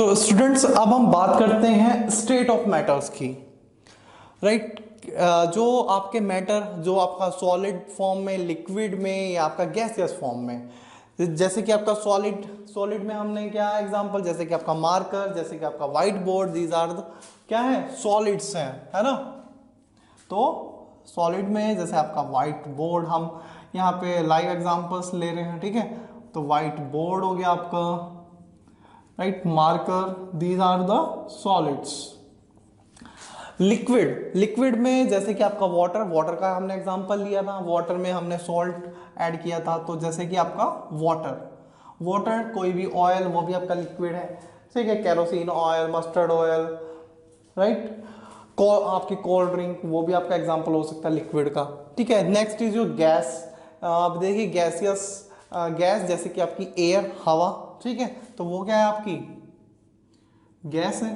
तो स्टूडेंट्स अब हम बात करते हैं स्टेट ऑफ मैटर्स की, राइट। जो आपके मैटर, जो आपका सॉलिड फॉर्म में, लिक्विड में या आपका गैसियस फॉर्म में, जैसे कि आपका सॉलिड में हमने क्या एग्जांपल, जैसे कि आपका मार्कर, जैसे कि आपका व्हाइट बोर्ड, दीज आर क्या है, सॉलिड्स हैं, है ना। तो सॉलिड में जैसे आपका व्हाइट बोर्ड, हम यहाँ पे लाइव एग्जांपल्स ले रहे हैं, ठीक है। तो व्हाइट बोर्ड हो गया आपका, right, marker, these are the solids. Liquid में जैसे कि आपका वाटर का हमने एग्जांपल लिया था, वाटर में हमने सॉल्ट ऐड किया था, तो जैसे कि आपका वाटर, कोई भी ऑयल वो भी आपका लिक्विड है, ठीक है, kerosene oil, mustard oil, right. आपकी कोल्ड ड्रिंक वो भी आपका एग्जांपल हो सकता है लिक्विड का, ठीक है। नेक्स्ट इज जो गैस, आप देखिए गैसियस गैस, जैसे कि आपकी एयर, हवा, ठीक है, तो वो क्या है, आपकी गैस है।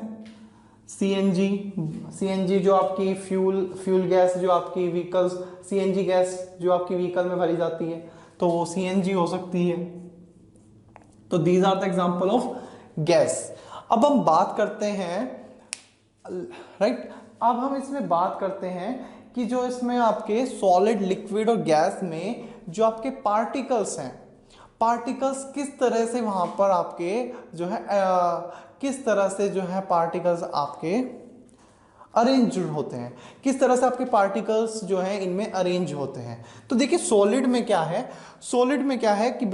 सीएनजी जो आपकी फ्यूल गैस, जो आपकी व्हीकल्स, सीएनजी गैस जो आपकी व्हीकल में भरी जाती है, तो वो सीएनजी हो सकती है। तो these are the example of gas. अब हम बात करते हैं, राइट, अब हम इसमें बात करते हैं कि जो इसमें आपके सॉलिड, लिक्विड और गैस में जो आपके पार्टिकल्स हैं, पार्टिकल्स किस तरह से वहां पर आपके जो है किस तरह से जो है पार्टिकल्स आपके अरेंज होते हैं, किस तरह से आपके पार्टिकल्स जो हैं इनमें अरेंज होते हैं। तो देखिए सॉलिड में क्या है, कि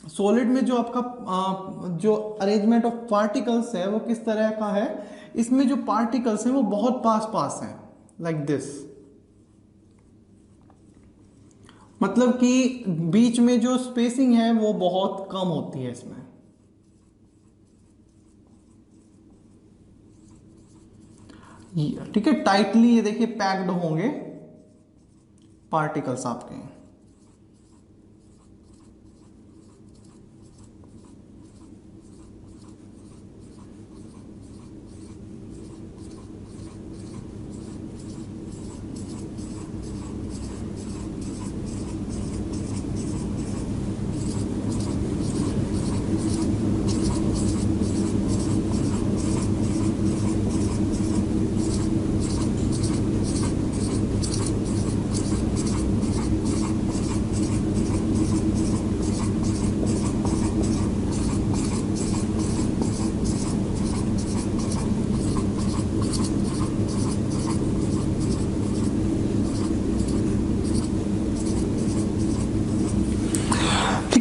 सॉलिड में जो आपका जो अरेंजमेंट ऑफ पार्टिकल्स है वो किस तरह का है, इसमें जो पार्टिकल्स हैं वो बहुत पास हैं, लाइक दिस, मतलब कि बीच में जो स्पेसिंग है वो बहुत कम होती है इसमें, ठीक है। टाइटली ये देखिए पैक्ड होंगे पार्टिकल्स आपके।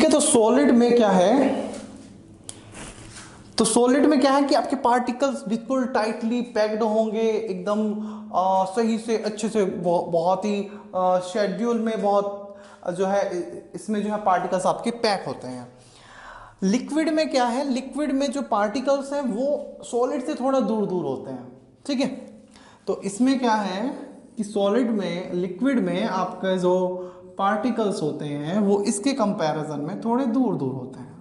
तो सॉलिड में क्या है, कि आपके पार्टिकल्स बिल्कुल टाइटली पैक्ड होंगे, एकदम सही से, अच्छे से, बहुत ही शेड्यूल में, बहुत जो है इसमें जो है पार्टिकल्स आपके पैक होते हैं। लिक्विड में क्या है, लिक्विड में जो पार्टिकल्स हैं वो सॉलिड से थोड़ा दूर दूर होते हैं, ठीक है। तो इसमें क्या है कि सॉलिड में, लिक्विड में आपके जो पार्टिकल्स होते हैं वो इसके कंपैरिजन में थोड़े दूर दूर होते हैं,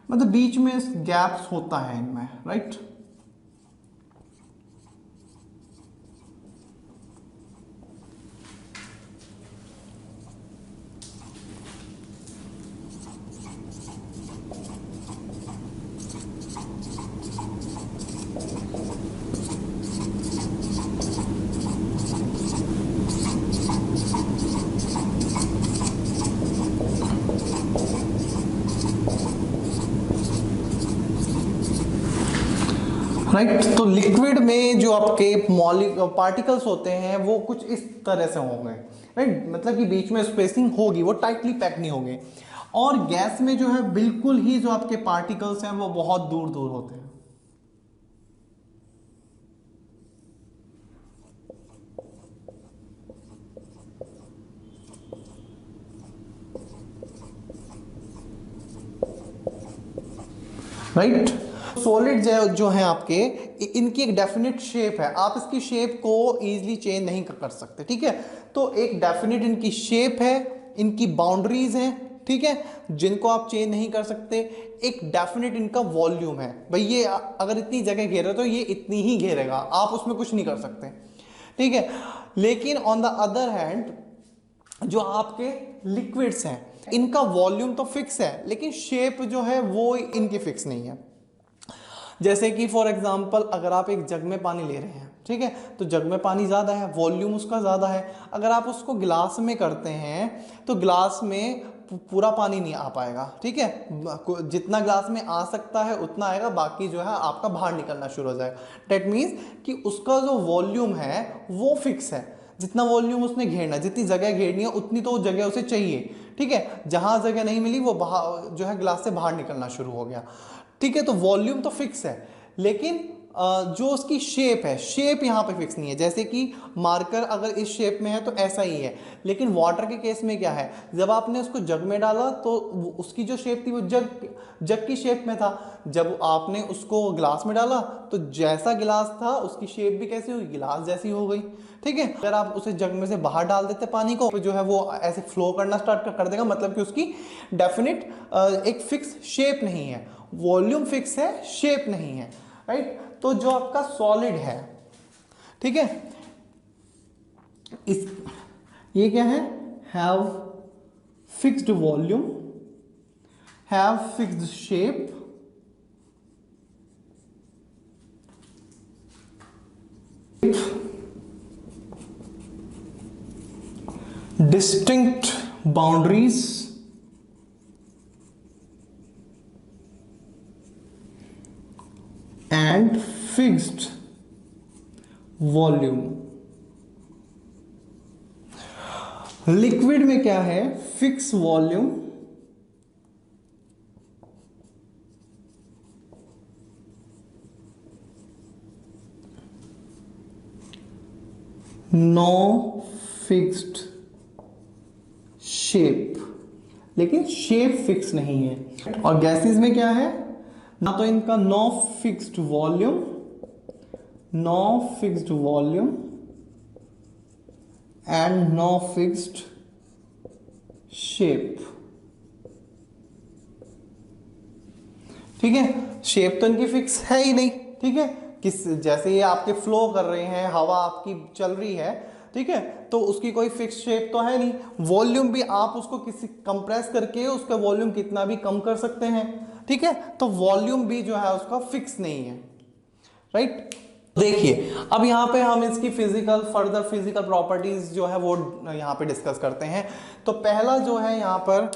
मतलब बीच में गैप्स होता है इनमें, राइट। राइट, तो लिक्विड में जो आपके पार्टिकल्स होते हैं वो कुछ इस तरह से होंगे, राइट, मतलब कि बीच में स्पेसिंग होगी, वो टाइटली पैक नहीं होंगे। और गैस में जो है बिल्कुल ही जो आपके पार्टिकल्स हैं वो बहुत दूर दूर होते हैं। राइट, सॉलिड जो है आपके, इनकी एक डेफिनेट शेप है, आप इसकी शेप को इजीली चेंज नहीं कर सकते, ठीक है। तो एक डेफिनेट इनकी शेप है, इनकी बाउंड्रीज हैं, ठीक है, जिनको आप चेंज नहीं कर सकते। एक डेफिनेट इनका वॉल्यूम है, भाई ये अगर इतनी जगह घेरे तो ये इतनी ही घेरेगा, आप उसमें कुछ नहीं कर सकते, ठीक है। लेकिन ऑन द अदर हैंड जो आपके लिक्विड्स हैं, इनका वॉल्यूम तो फिक्स है लेकिन शेप जो है वो इनकी फिक्स नहीं है। जैसे कि फॉर एग्जांपल अगर आप एक जग में पानी ले रहे हैं, ठीक है, तो जग में पानी ज़्यादा है, वॉल्यूम उसका ज़्यादा है। अगर आप उसको गिलास में करते हैं तो गिलास में पूरा पानी नहीं आ पाएगा, ठीक है, जितना गिलास में आ सकता है उतना आएगा, बाकी जो है आपका बाहर निकलना शुरू हो जाएगा। डेट मीन्स कि उसका जो वॉल्यूम है वो फिक्स है, जितना वॉल्यूम उसने घेरना, जितनी जगह घेरनी है उतनी तो जगह उसे चाहिए, ठीक है। जहां जगह नहीं मिली वो बाहर जो है गिलास से बाहर निकलना शुरू हो गया, ठीक है। तो वॉल्यूम तो फिक्स है लेकिन जो उसकी शेप है, शेप यहाँ पे फिक्स नहीं है। जैसे कि मार्कर अगर इस शेप में है तो ऐसा ही है, लेकिन वाटर के केस में क्या है, जब आपने उसको जग में डाला तो उसकी जो शेप थी वो जग की शेप में था। जब आपने उसको गिलास में डाला तो जैसा गिलास था उसकी शेप भी कैसी हुई, गिलास जैसी हो गई, ठीक है। अगर आप उसे जग में से बाहर डाल देते पानी को तो जो है वो ऐसे फ्लो करना स्टार्ट कर देगा, मतलब कि उसकी डेफिनेट एक फिक्स शेप नहीं है। वॉल्यूम फिक्स है, शेप नहीं है, राइट। तो जो आपका सॉलिड है, ठीक है, इस ये क्या है, have fixed volume, have fixed shape, distinct boundaries and fixed volume। Liquid में क्या है, fix volume, no fixed shape, लेकिन शेप फिक्स नहीं है। और गैसेस में क्या है, ना तो इनका no fixed volume, no fixed volume and no fixed shape, ठीक है। शेप तो इनकी फिक्स है ही नहीं, ठीक है। किस जैसे ये आपके फ्लो कर रहे हैं, हवा आपकी चल रही है, ठीक है, तो उसकी कोई फिक्स शेप तो है नहीं। वॉल्यूम भी आप उसको किसी कंप्रेस करके उसका वॉल्यूम कितना भी कम कर सकते हैं, ठीक है। तो वॉल्यूम भी जो है उसका फिक्स नहीं है, राइट। देखिए अब यहाँ पे हम इसकी फर्दर फिजिकल प्रॉपर्टीज जो है वो यहाँ पे डिस्कस करते हैं। तो पहला जो है यहाँ पर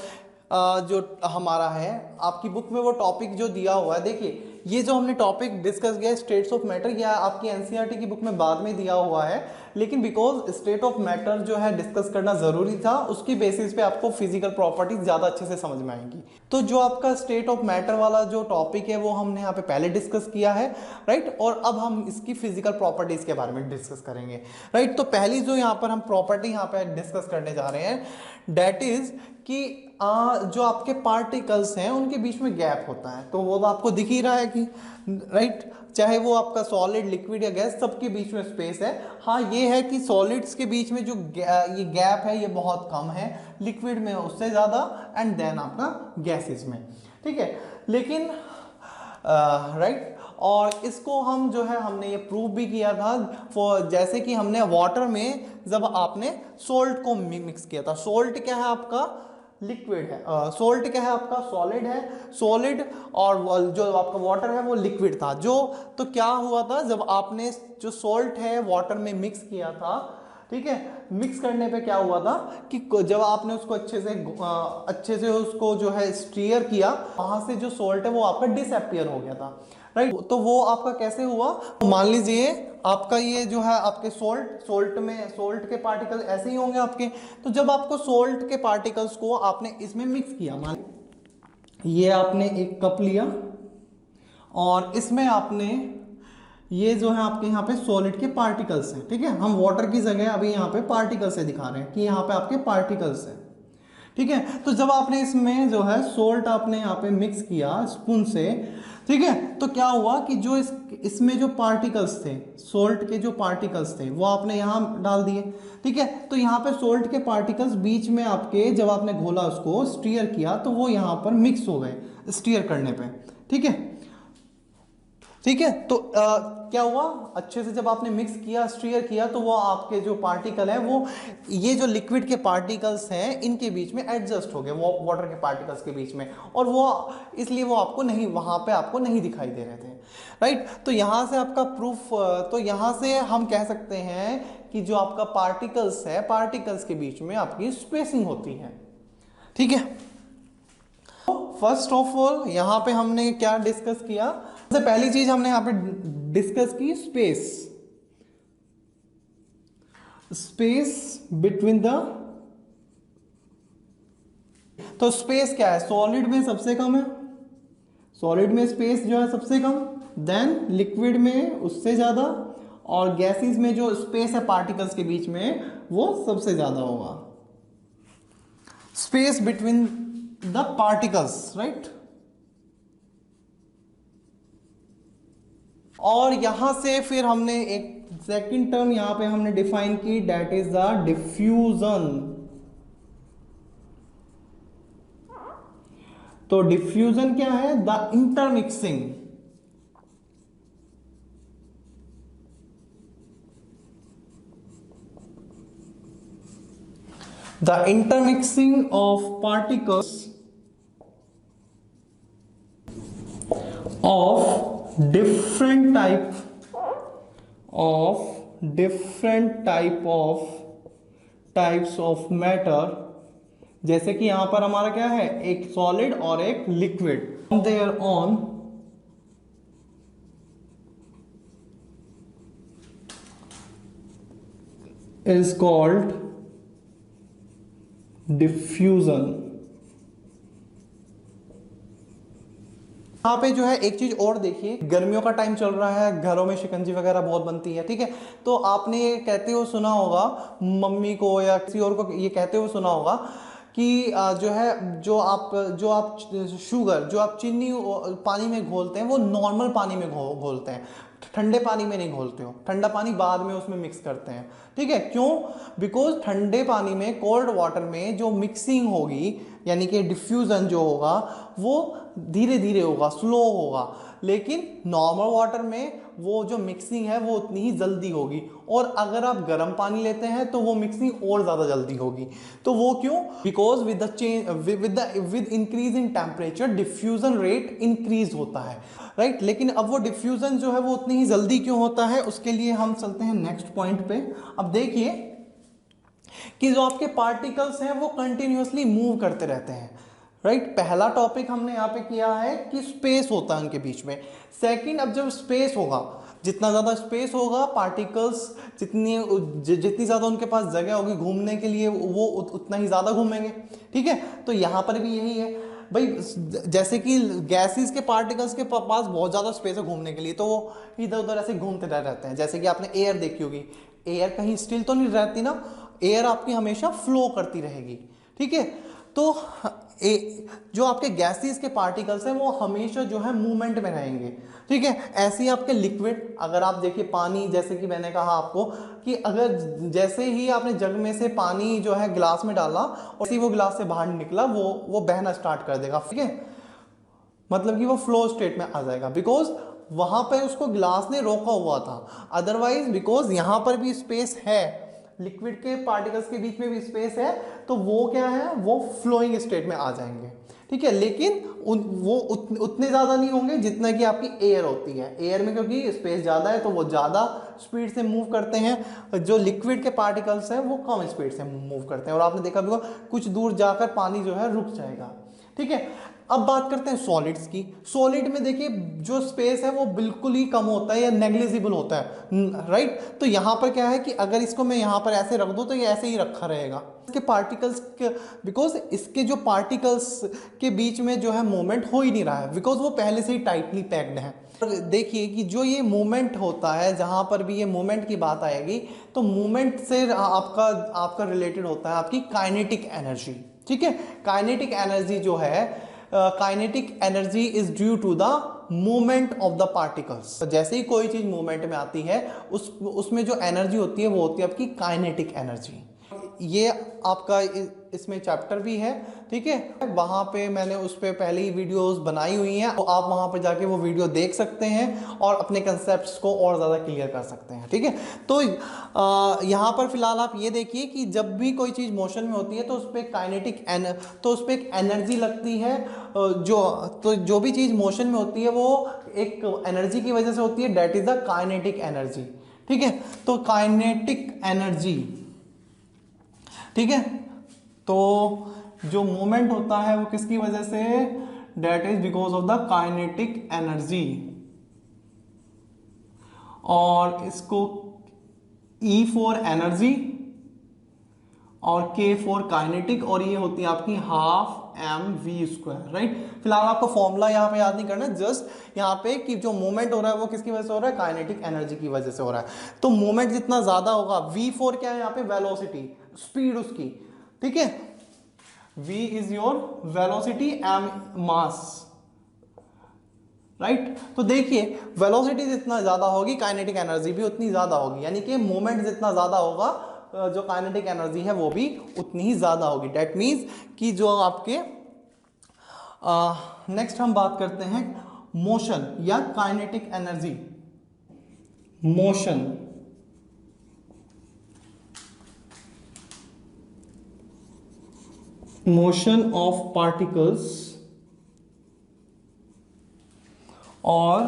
जो हमारा है, आपकी बुक में वो टॉपिक जो दिया हुआ है, देखिए ये जो हमने टॉपिक डिस्कस किया स्टेट्स ऑफ मैटर, या आपकी एनसीईआरटी की बुक में बाद में दिया हुआ है, लेकिन बिकॉज स्टेट ऑफ मैटर जो है डिस्कस करना जरूरी था, उसकी बेसिस पे आपको फिजिकल प्रॉपर्टीज ज्यादा अच्छे से समझ में आएंगी। तो जो आपका स्टेट ऑफ मैटर वाला जो टॉपिक है वो हमने यहाँ पे पहले डिस्कस किया है, राइट। और अब हम इसकी फिजिकल प्रॉपर्टीज के बारे में डिस्कस करेंगे, राइट। तो पहली जो यहाँ पर हम प्रॉपर्टी यहाँ पे डिस्कस करने जा रहे हैं, डेट इज कि जो आपके पार्टिकल्स हैं उनके बीच में गैप होता है। तो वो तो आपको दिख ही रहा है कि, राइट, चाहे वो आपका सॉलिड, लिक्विड या गैस, सबके बीच में स्पेस है। हाँ ये है कि सॉलिड्स के बीच में जो ये गैप है ये बहुत कम है, लिक्विड में उससे ज़्यादा, एंड देन आपका गैसेस में, ठीक है। लेकिन राइट, और इसको हम जो है हमने ये प्रूव भी किया था, जैसे कि हमने वाटर में जब आपने सोल्ट को मिक्स किया था। सोल्ट क्या है आपका, लिक्विड है, सोल्ट क्या है आपका, सॉलिड है, सॉलिड, और जो आपका वाटर है वो लिक्विड था। जो तो क्या हुआ था, जब आपने जो सोल्ट है वाटर में मिक्स किया था, ठीक है, मिक्स करने पे क्या हुआ था कि जब आपने उसको अच्छे से उसको जो है स्टीयर किया, वहां से जो सोल्ट है वो आपका डिसअपीयर हो गया था, राइट। तो वो आपका कैसे हुआ, मान लीजिए आपका ये जो है आपके सोल्ट के पार्टिकल ऐसे ही होंगे आपके। तो जब आपको सोल्ट के पार्टिकल्स को आपने इसमें मिक्स किया, मान ये आपने एक कप लिया और इसमें आपने ये जो है आपके यहाँ पे सॉलिड के पार्टिकल्स हैं, ठीक है। हम वाटर की जगह अभी यहाँ पे पार्टिकल से दिखा रहे हैं कि यहाँ पे आपके पार्टिकल्स हैं, ठीक है। तो जब आपने इसमें जो है सोल्ट आपने यहाँ पे मिक्स किया स्पून से, ठीक है, तो क्या हुआ कि जो इसमें जो पार्टिकल्स थे, सोल्ट के जो पार्टिकल्स थे वो आपने यहाँ डाल दिए, ठीक है। तो यहाँ पे सोल्ट के पार्टिकल्स बीच में आपके, जब आपने घोला उसको स्टीयर किया तो वो यहाँ पर मिक्स हो गए स्टीयर करने पे, ठीक है। ठीक है। तो क्या हुआ, अच्छे से जब आपने मिक्स किया, स्टीयर किया, तो वो आपके जो पार्टिकल है वो ये जो लिक्विड के पार्टिकल्स हैं इनके बीच में एडजस्ट हो गए, वो वाटर के पार्टिकल्स के बीच में, और वो इसलिए वो आपको नहीं, वहां पे आपको नहीं दिखाई दे रहे थे, राइट। तो यहां से आपका प्रूफ, तो यहां से हम कह सकते हैं कि जो आपका पार्टिकल्स है, पार्टिकल्स के बीच में आपकी स्पेसिंग होती है, ठीक है। फर्स्ट ऑफ ऑल यहां पे हमने क्या डिस्कस किया, सबसे पहली चीज हमने यहां पे डिस्कस की स्पेस, स्पेस बिटवीन द, तो स्पेस क्या है, सॉलिड में सबसे कम है, सॉलिड में स्पेस जो है सबसे कम, देन लिक्विड में उससे ज्यादा, और गैसेस में जो स्पेस है पार्टिकल्स के बीच में वो सबसे ज्यादा होगा, space between the particles, right. और यहां से फिर हमने एक सेकंड टर्म यहां पे हमने डिफाइन की, दैट इज द डिफ्यूजन। तो डिफ्यूजन क्या है, the intermixing, the intermixing of particles of different types of matter, जैसे कि यहां पर हमारा क्या है, एक सॉलिड और एक liquid, there on is called diffusion. यहाँ पे जो है एक चीज और देखिए, गर्मियों का टाइम चल रहा है, घरों में शिकंजी वगैरह बहुत बनती है, ठीक है। तो आपने ये कहते हुए सुना होगा, मम्मी को या किसी और को ये कहते हुए सुना होगा कि जो है, जो आप शुगर, जो आप चीनी पानी में घोलते हैं वो नॉर्मल पानी में घोलते हैं, ठंडे पानी में नहीं घोलते हो, ठंडा पानी बाद में उसमें मिक्स करते हैं, ठीक है। क्यों, बिकॉज ठंडे पानी में, कोल्ड वाटर में जो मिक्सिंग होगी, यानी कि डिफ्यूजन जो होगा वो धीरे धीरे होगा, स्लो होगा, लेकिन नॉर्मल वाटर में वो जो मिक्सिंग है वो उतनी ही जल्दी होगी, और अगर आप गर्म पानी लेते हैं तो वो मिक्सिंग और ज्यादा जल्दी होगी। तो वो क्यों, because with the change, with increase in temperature diffusion rate increase होता है, राइट। लेकिन अब वो डिफ्यूजन जो है वो उतनी ही जल्दी क्यों होता है, उसके लिए हम चलते हैं नेक्स्ट पॉइंट पे। अब देखिए कि जो आपके पार्टिकल्स हैं वो कंटिन्यूअसली मूव करते रहते हैं, राइट। पहला टॉपिक हमने यहाँ पे किया है कि स्पेस होता है उनके बीच में। सेकंड, अब जब स्पेस होगा, जितना ज़्यादा स्पेस होगा, पार्टिकल्स जितनी ज़्यादा उनके पास जगह होगी घूमने के लिए, वो उतना ही ज़्यादा घूमेंगे, ठीक है। तो यहाँ पर भी यही है भाई, जैसे कि गैसेस के पार्टिकल्स के पास बहुत ज़्यादा स्पेस है घूमने के लिए, तो वो इधर उधर ऐसे घूमते रहते हैं। जैसे कि आपने एयर देखी होगी, एयर कहीं स्टिल तो नहीं रहती ना, एयर आपकी हमेशा फ्लो करती रहेगी, ठीक है। तो जो आपके गैसेस के पार्टिकल्स हैं वो हमेशा जो है मूवमेंट में रहेंगे, ठीक है। ऐसे ही आपके लिक्विड, अगर आप देखिए पानी, जैसे कि मैंने कहा आपको कि अगर जैसे ही आपने जग में से पानी जो है गिलास में डाला और वो गिलास से बाहर निकला, वो बहना स्टार्ट कर देगा, ठीक है। मतलब कि वो फ्लो स्टेट में आ जाएगा, बिकॉज वहां पर उसको गिलास ने रोका हुआ था। अदरवाइज बिकॉज यहां पर भी स्पेस है, लिक्विड के पार्टिकल्स के बीच में भी स्पेस है, तो वो क्या है, वो फ्लोइंग स्टेट में आ जाएंगे, ठीक है। लेकिन वो उतने ज़्यादा नहीं होंगे जितना कि आपकी एयर होती है। एयर में क्योंकि स्पेस ज़्यादा है तो वो ज़्यादा स्पीड से मूव करते हैं, जो लिक्विड के पार्टिकल्स हैं वो कम स्पीड से मूव करते हैं, और आपने देखा भी होगा कुछ दूर जाकर पानी जो है रुक जाएगा, ठीक है। अब बात करते हैं सॉलिड्स की। सॉलिड में देखिए जो स्पेस है वो बिल्कुल ही कम होता है या नेग्लिजिबल होता है, राइट। तो यहाँ पर क्या है कि अगर इसको मैं यहाँ पर ऐसे रख दूँ तो ये ऐसे ही रखा रहेगा, इसके पार्टिकल्स के, बिकॉज इसके जो पार्टिकल्स के बीच में जो है मूवमेंट हो ही नहीं रहा है, बिकॉज वो पहले से ही टाइटली पैक्ड है। देखिए कि जो ये मूवमेंट होता है, जहाँ पर भी ये मूवमेंट की बात आएगी तो मूवमेंट से आपका रिलेटेड होता है आपकी काइनेटिक एनर्जी, ठीक है। काइनेटिक एनर्जी जो है, kinetic energy is due to the movement of the particles. जैसे ही कोई चीज मूवमेंट में आती है उसमें जो एनर्जी होती है वो होती है आपकी काइनेटिक एनर्जी। ये आपका इसमें चैप्टर भी है, ठीक है, वहाँ पे मैंने उस पर पहले ही वीडियोस बनाई हुई हैं, तो आप वहाँ पे जाके वो वीडियो देख सकते हैं और अपने कंसेप्ट्स को और ज़्यादा क्लियर कर सकते हैं, ठीक है। तो यहाँ पर फिलहाल आप ये देखिए कि जब भी कोई चीज़ मोशन में होती है तो उस पर एक एनर्जी लगती है, जो भी चीज़ मोशन में होती है वो एक एनर्जी की वजह से होती है, that is the kinetic energy, ठीक है। तो काइनेटिक एनर्जी, ठीक है, तो जो मूवमेंट होता है वो किसकी वजह से, that is because of the kinetic energy. और इसको E फॉर एनर्जी और K फॉर काइनेटिक, और ये होती है आपकी ½ mv², राइट। फिलहाल आपको फॉर्मूला यहाँ पे याद नहीं करना, जस्ट यहाँ पे कि जो मूवमेंट हो रहा है वो किसकी वजह से हो रहा है, काइनेटिक एनर्जी की वजह से हो रहा है। तो मूवमेंट जितना ज्यादा होगा, V4 क्या है यहाँ पे, वेलोसिटी, स्पीड उसकी, ठीक है, V is your velocity, m mass, right. तो देखिए वेलोसिटी जितना ज्यादा होगी काइनेटिक एनर्जी भी उतनी ज्यादा होगी, यानी कि मूवमेंट जितना ज्यादा होगा जो काइनेटिक एनर्जी है वो भी उतनी ही ज्यादा होगी। डेट मीन्स कि जो आपके नेक्स्ट हम बात करते हैं मोशन या kinetic energy. Motion, motion of particles और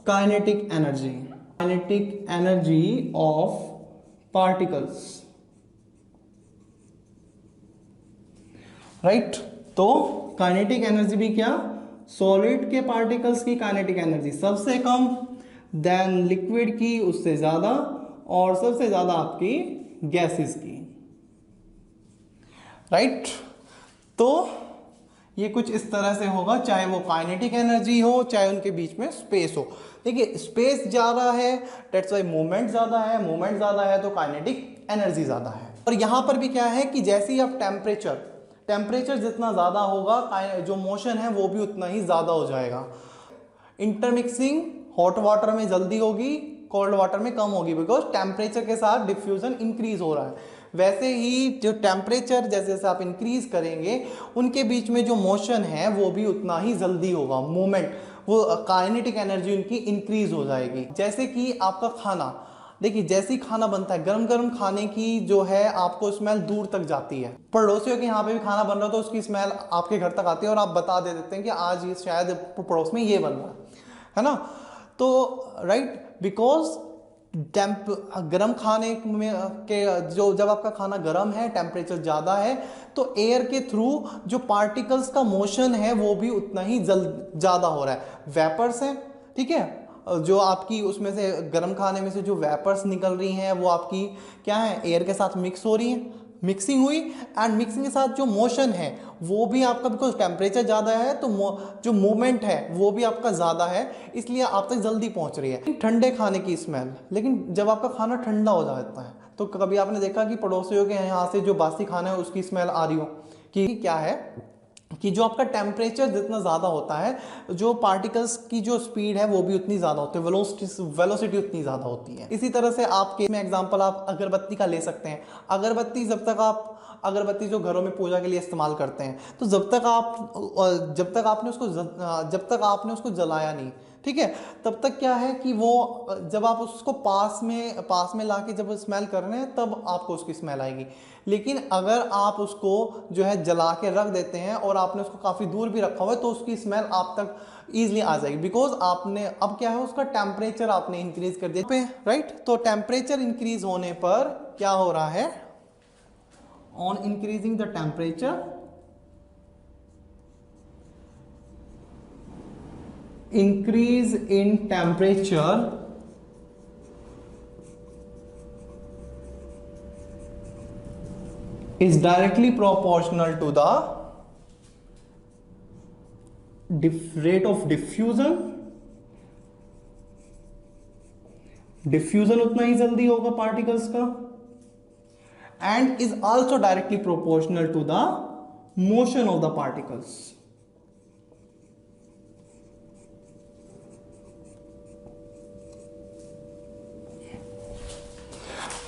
kinetic energy, kinetic energy of particles, right. तो काइनेटिक एनर्जी भी क्या, सॉलिड के पार्टिकल्स की काइनेटिक एनर्जी सबसे कम, देन लिक्विड की उससे ज्यादा, और सबसे ज्यादा आपकी गैसेस की, राइट। तो ये कुछ इस तरह से होगा, चाहे वो काइनेटिक एनर्जी हो चाहे उनके बीच में स्पेस हो। देखिए स्पेस ज्यादा है दैट्स वाई मूवमेंट ज्यादा है, मूवमेंट ज्यादा है तो काइनेटिक एनर्जी ज्यादा है। और यहां पर भी क्या है कि जैसे ही आप टेम्परेचर जितना ज्यादा होगा जो मोशन है वो भी उतना ही ज्यादा हो जाएगा। इंटरमिक्सिंग हॉट वाटर में जल्दी होगी, कोल्ड वाटर में कम होगी, बिकॉज टेम्परेचर के साथ डिफ्यूजन इंक्रीज हो रहा है। वैसे ही जो टेम्परेचर जैसे जैसे आप इंक्रीज करेंगे उनके बीच में जो मोशन है वो भी उतना ही जल्दी होगा, मूवमेंट, वो काइनेटिक एनर्जी उनकी इंक्रीज हो जाएगी। जैसे कि आपका खाना, देखिए जैसे ही खाना बनता है, गरम गरम खाने की जो है आपको स्मेल दूर तक जाती है। पड़ोसियों के यहाँ पे भी खाना बन रहा है तो उसकी स्मेल आपके घर तक आती है और आप बता दे देते हैं कि आज ये शायद पड़ोस में ये बन रहा है ना। तो राइट, बिकॉज गरम खाने में के जो जब आपका खाना गरम है, टेम्परेचर ज़्यादा है, तो एयर के थ्रू जो पार्टिकल्स का मोशन है वो भी उतना ही ज़्यादा हो रहा है। वेपर्स हैं, ठीक है, जो आपकी उसमें से गर्म खाने में से जो वेपर्स निकल रही हैं वो आपकी क्या है, एयर के साथ मिक्स हो रही हैं, मिक्सिंग हुई, एंड मिक्सिंग के साथ जो मोशन है वो भी आपका, बिकॉज टेम्परेचर ज़्यादा है तो जो मूवमेंट है वो भी आपका ज़्यादा है, इसलिए आप तक जल्दी पहुंच रही है। ठंडे खाने की स्मेल, लेकिन जब आपका खाना ठंडा हो जाता है तो कभी आपने देखा कि पड़ोसियों के यहाँ से जो बासी खाना है उसकी स्मेल आ रही हो, कि क्या है कि जो आपका टेम्परेचर जितना ज़्यादा होता है जो पार्टिकल्स की जो स्पीड है वो भी उतनी ज़्यादा होती है, वेलोसिटी उतनी ज़्यादा होती है। इसी तरह से आपके में एग्जांपल आप अगरबत्ती का ले सकते हैं। अगरबत्ती अगरबत्ती जो घरों में पूजा के लिए इस्तेमाल करते हैं, तो जब तक आपने उसको जलाया नहीं, ठीक है, तब तक क्या है कि वो जब आप उसको पास में लाके जब स्मेल कर रहे हैं तब आपको उसकी स्मेल आएगी। लेकिन अगर आप उसको जो है जला के रख देते हैं और आपने उसको काफ़ी दूर भी रखा हुआ है तो उसकी स्मेल आप तक ईजिली आ जाएगी, बिकॉज आपने अब क्या है उसका टेम्परेचर आपने इंक्रीज कर दिया पे, राइट। तो टेम्परेचर इंक्रीज होने पर क्या हो रहा है, on increasing the temperature, increase in temperature is directly proportional to the rate of diffusion उतना ही जल्दी होगा पार्टिकल्स का, and is also directly proportional to the motion of the particles.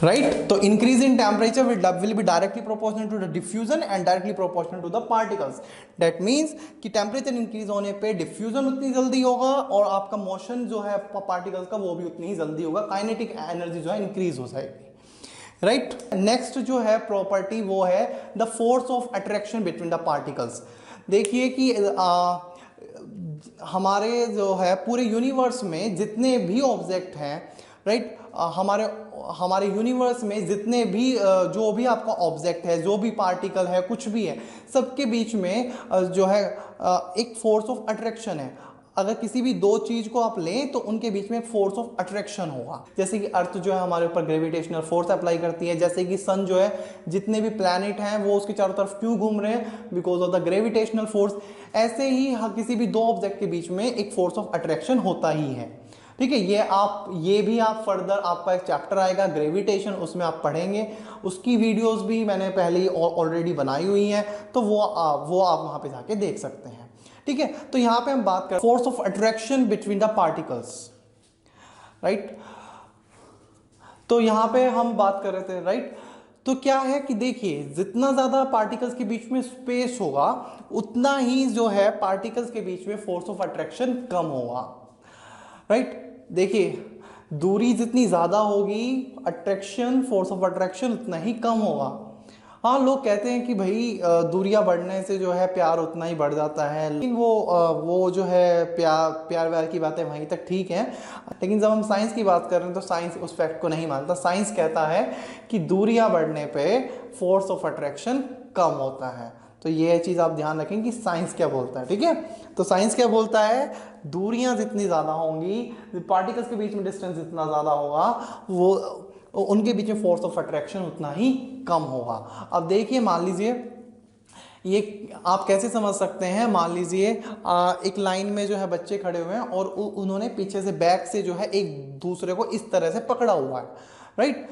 Right. तो increase in temperature will be directly proportional to the diffusion and directly proportional to the particles. That means कि temperature increase होने पे diffusion उतनी जल्दी होगा और आपका motion जो है पार्टिकल्स का वो भी उतनी ही जल्दी होगा, काइनेटिक एनर्जी जो है इंक्रीज हो जाएगी। राइट। नेक्स्ट जो है प्रॉपर्टी वो है the force of attraction between the particles. देखिए कि हमारे जो है पूरे यूनिवर्स में जितने भी ऑब्जेक्ट हैं, राइट, हमारे यूनिवर्स में जितने भी जो भी आपका ऑब्जेक्ट है, जो भी पार्टिकल है, कुछ भी है, सबके बीच में जो है एक फोर्स ऑफ अट्रैक्शन है। अगर किसी भी दो चीज को आप लें तो उनके बीच में फोर्स ऑफ अट्रैक्शन होगा। जैसे कि अर्थ जो है हमारे ऊपर ग्रेविटेशनल फोर्स अप्लाई करती है, जैसे कि सन जो है जितने भी प्लैनेट हैं वो उसके चारों तरफ क्यों घूम रहे हैं, because of the gravitational force. ऐसे ही किसी भी दो ऑब्जेक्ट के बीच में एक फोर्स ऑफ अट्रैक्शन होता ही है। ठीक है, ये भी आप फर्दर आपका एक चैप्टर आएगा ग्रेविटेशन, उसमें आप पढ़ेंगे। उसकी वीडियोस भी मैंने पहले ही ऑलरेडी बनाई हुई हैं, तो वो आप वहां पे जाके देख सकते हैं। ठीक है, तो यहां पे हम बात कर force of attraction between the particles, right. तो यहां पे हम बात कर रहे थे, राइट। तो क्या है कि देखिए जितना ज्यादा पार्टिकल्स के बीच में स्पेस होगा उतना ही जो है पार्टिकल्स के बीच में फोर्स ऑफ अट्रैक्शन कम होगा, राइट। देखिए दूरी जितनी ज्यादा होगी अट्रैक्शन, फोर्स ऑफ अट्रैक्शन उतना ही कम होगा। हाँ, लोग कहते हैं कि भाई दूरियां बढ़ने से जो है प्यार उतना ही बढ़ जाता है, लेकिन वो जो है प्यार व्यार की बातें वहीं तक ठीक है, लेकिन जब हम साइंस की बात कर रहे हैं तो साइंस उस फैक्ट को नहीं मानता। साइंस कहता है कि दूरियां बढ़ने पे फोर्स ऑफ अट्रैक्शन कम होता है। तो ये चीज़ आप ध्यान रखें कि साइंस क्या बोलता है। ठीक है, तो साइंस क्या बोलता है, दूरियां जितनी ज़्यादा होंगी, पार्टिकल्स के बीच में डिस्टेंस जितना ज़्यादा होगा, वो उनके बीच में फोर्स ऑफ अट्रैक्शन उतना ही कम होगा। अब देखिए मान लीजिए ये आप कैसे समझ सकते हैं, मान लीजिए एक लाइन में जो है बच्चे खड़े हुए हैं और उन्होंने पीछे से बैक से जो है एक दूसरे को इस तरह से पकड़ा हुआ है, राइट।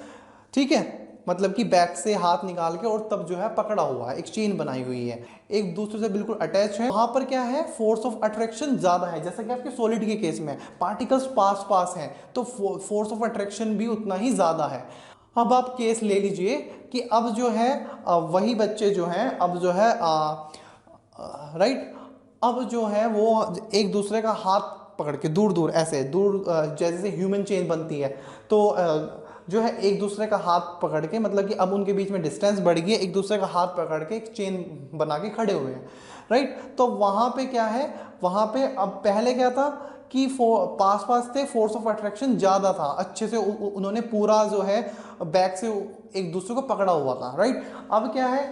ठीक है, मतलब कि बैक से हाथ निकाल के और तब जो है पकड़ा हुआ है, एक चेन बनाई हुई है, एक दूसरे से बिल्कुल अटैच है। वहां पर क्या है, फोर्स ऑफ अट्रैक्शन ज्यादा है। जैसा कि आपके सॉलिड के केस में पार्टिकल्स पास पास हैं तो फोर्स ऑफ अट्रैक्शन भी उतना ही ज्यादा है। अब आप केस ले लीजिए कि अब जो है वही बच्चे जो हैं अब जो है राइट, अब जो है वो एक दूसरे का हाथ पकड़ के दूर दूर ऐसे दूर जैसे ह्यूमन चेन बनती है, तो जो है एक दूसरे का हाथ पकड़ के, मतलब कि अब उनके बीच में डिस्टेंस बढ़ गई है, एक दूसरे का हाथ पकड़ के एक चेन बना के खड़े हुए हैं, राइट। तो वहां पे क्या है, वहां पे अब पहले क्या था कि पास पास थे, फोर्स ऑफ अट्रैक्शन ज्यादा था, अच्छे से उन्होंने पूरा जो है बैक से एक दूसरे को पकड़ा हुआ था, राइट। अब क्या है,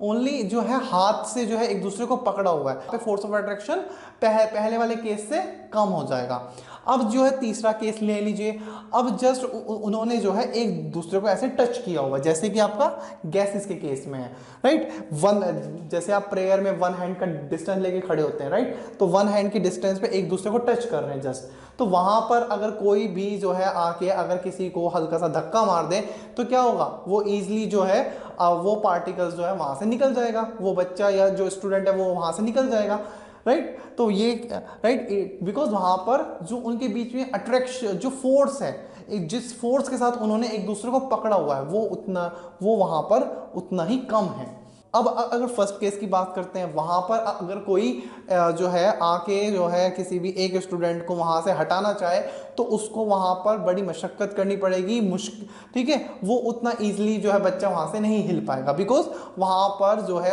ओनली जो है हाथ से जो है एक दूसरे को पकड़ा हुआ है, पे फोर्स ऑफ अट्रैक्शन पहले वाले केस से कम हो जाएगा। अब जो है तीसरा केस ले लीजिए, अब जस्ट उन्होंने जो है एक दूसरे को ऐसे टच किया हुआ, जैसे कि आपका गैसेस के केस में है, राइट। जैसे आप प्रेयर में वन हैंड का डिस्टेंस लेके खड़े होते हैं, राइट, तो वन हैंड की डिस्टेंस पे एक दूसरे को टच कर रहे हैं जस्ट, तो वहां पर अगर कोई भी जो है आके अगर किसी को हल्का सा धक्का मार दे तो क्या होगा, वो इजीली जो है वो पार्टिकल्स जो है वहां से निकल जाएगा, वो बच्चा या जो स्टूडेंट है वो वहां से निकल जाएगा, राइट। तो ये राइट, बिकॉज वहां पर जो उनके बीच में अट्रैक्शन जो फोर्स है, जिस फोर्स के साथ उन्होंने एक दूसरे को पकड़ा हुआ है वो वहां पर उतना ही कम है। अब अगर फर्स्ट केस की बात करते हैं, वहां पर अगर कोई जो है आके जो है किसी भी एक स्टूडेंट को वहां से हटाना चाहे तो उसको वहां पर बड़ी मशक्कत करनी पड़ेगी, मुश्किल, ठीक है, वो उतना इजीली जो है बच्चा वहां से नहीं हिल पाएगा, बिकॉज वहां पर जो है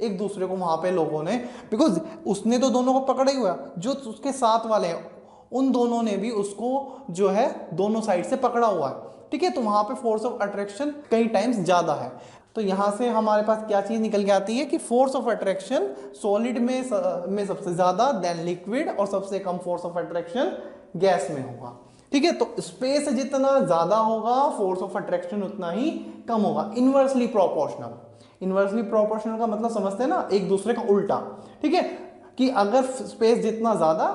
एक दूसरे को वहां पे लोगों ने, बिकॉज उसने तो दोनों को पकड़ा ही हुआ, जो उसके साथ वाले हैं उन दोनों ने भी उसको जो है दोनों साइड से पकड़ा हुआ है, ठीक है। तो वहां पे फोर्स ऑफ अट्रैक्शन कई टाइम्स ज्यादा है। तो यहां से हमारे पास क्या चीज निकल के आती है कि फोर्स ऑफ अट्रैक्शन सॉलिड में सबसे ज्यादा, देन लिक्विड, और सबसे कम फोर्स ऑफ अट्रैक्शन गैस में होगा, ठीक है। तो स्पेस जितना ज्यादा होगा फोर्स ऑफ अट्रैक्शन उतना ही कम होगा, इनवर्सली प्रोपोर्शनल। इनवर्सली प्रोपोर्शनल का मतलब समझते हैं ना, एक दूसरे का उल्टा, ठीक है, कि अगर स्पेस जितना ज्यादा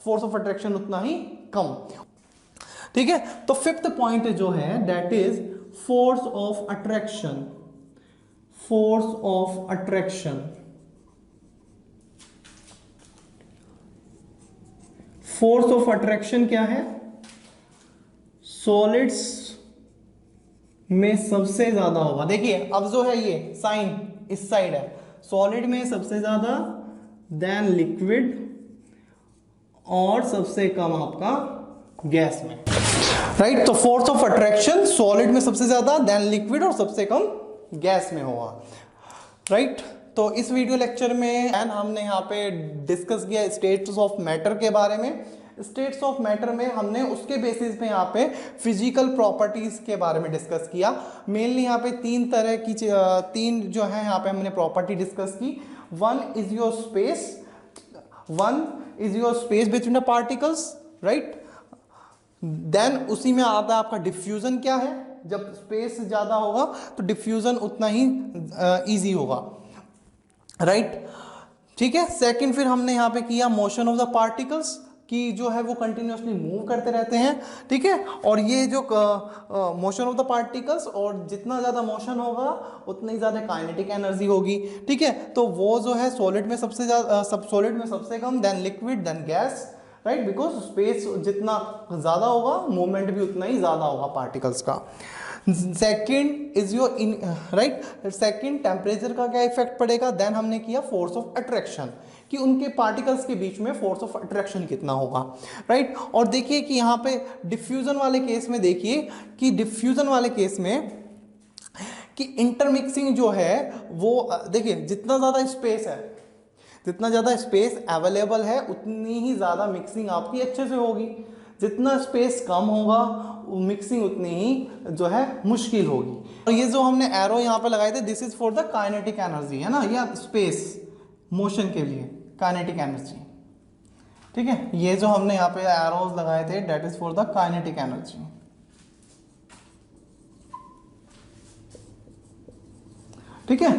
फोर्स ऑफ अट्रैक्शन उतना ही कम, ठीक है। तो फिफ्थ पॉइंट जो है that is force of attraction. Force of attraction, force of attraction क्या है, सॉलिड्स में सबसे ज्यादा होगा, देखिए अब जो है ये साइन इस साइड है, सॉलिड में सबसे ज्यादा, देन लिक्विड, और सबसे कम आपका गैस में, राइट। तो फोर्स ऑफ अट्रैक्शन सॉलिड में सबसे ज्यादा, देन लिक्विड, और सबसे कम गैस में होगा, राइट। तो इस वीडियो लेक्चर में हमने यहाँ पे डिस्कस किया स्टेट्स ऑफ मैटर के बारे में। स्टेट्स ऑफ मैटर में हमने उसके बेसिस पे यहाँ पे फिजिकल प्रॉपर्टीज के बारे में डिस्कस किया। मेनली यहाँ पे तीन तरह की तीन जो है यहाँ पे हमने प्रॉपर्टी डिस्कस की। One is your space between the particles, right. Then उसी में आता है आपका डिफ्यूजन क्या है, जब स्पेस ज्यादा होगा तो डिफ्यूजन उतना ही इजी होगा, राइट, ठीक है। सेकंड फिर हमने यहाँ पे किया मोशन ऑफ द पार्टिकल्स, कि जो है वो कंटिन्यूसली मूव करते रहते हैं, ठीक है। और ये जो मोशन ऑफ द पार्टिकल्स, और जितना ज़्यादा मोशन होगा उतनी ज़्यादा काइनेटिक एनर्जी होगी, ठीक है। तो वो जो है सॉलिड में सबसे ज़्यादा, सॉलिड में सबसे कम, then liquid, then gas, right, because space जितना ज़्यादा होगा मूवमेंट भी उतना ही ज़्यादा होगा पार्टिकल्स का। Second is your in, right, second temperature का क्या इफेक्ट पड़ेगा। देन हमने किया फोर्स ऑफ अट्रैक्शन, कि उनके पार्टिकल्स के बीच में फोर्स ऑफ अट्रैक्शन कितना होगा, राइट। और देखिए कि यहाँ पे डिफ्यूजन वाले केस में, देखिए कि डिफ्यूजन वाले केस में कि इंटरमिक्सिंग जो है वो, देखिए जितना ज़्यादा स्पेस है, जितना ज़्यादा स्पेस अवेलेबल है उतनी ही ज़्यादा मिक्सिंग आपकी अच्छे से होगी। जितना स्पेस कम होगा मिक्सिंग उतनी ही जो है मुश्किल होगी। और ये जो हमने एरो यहाँ पे लगाए थे, this is for the kinetic energy, है ना, या स्पेस मोशन के लिए काइनेटिक एनर्जी, ठीक है। ये जो हमने यहाँ पे एरोज लगाए थे that is for the kinetic energy, ठीक है।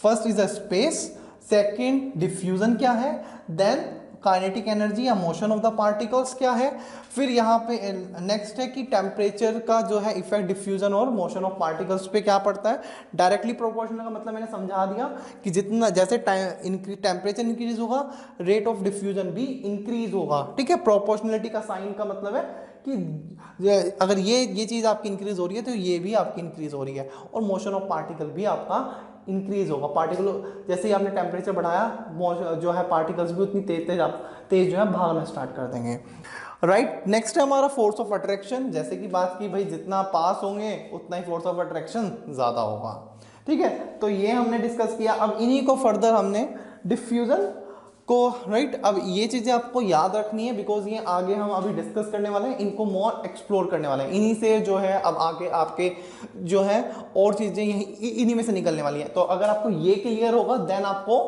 First is a space, second diffusion क्या है, देन काइनेटिक एनर्जी या मोशन ऑफ द पार्टिकल्स क्या है। फिर यहाँ पे नेक्स्ट है कि टेम्परेचर का जो है इफेक्ट डिफ्यूजन और मोशन ऑफ पार्टिकल्स पे क्या पड़ता है। डायरेक्टली प्रोपोर्शनल का मतलब मैंने समझा दिया कि जितना जैसे टेम्परेचर इंक्रीज होगा रेट ऑफ डिफ्यूजन भी इंक्रीज होगा, ठीक है। प्रोपोर्शनलिटी का साइन का मतलब है कि अगर ये चीज़ आपकी इंक्रीज हो रही है तो ये भी आपकी इंक्रीज हो रही है, और मोशन ऑफ पार्टिकल भी आपका इंक्रीज होगा। पार्टिकल जैसे ही आपने टेम्परेचर बढ़ाया जो है पार्टिकल्स भी उतनी तेज जो है भागना स्टार्ट कर देंगे, राइट। नेक्स्ट है हमारा फोर्स ऑफ अट्रैक्शन, जैसे कि बात की भाई जितना पास होंगे उतना ही फोर्स ऑफ अट्रैक्शन ज़्यादा होगा, ठीक है। तो ये हमने डिस्कस किया। अब इन्हीं को फर्दर हमने डिफ्यूजन को, राइट, अब ये चीज़ें आपको याद रखनी है बिकॉज ये आगे हम अभी डिस्कस करने वाले हैं, इनको मोर एक्सप्लोर करने वाले हैं। इन्हीं से जो है अब आगे आपके जो है और चीज़ें इन्हीं में से निकलने वाली हैं। तो अगर आपको ये क्लियर होगा देन आपको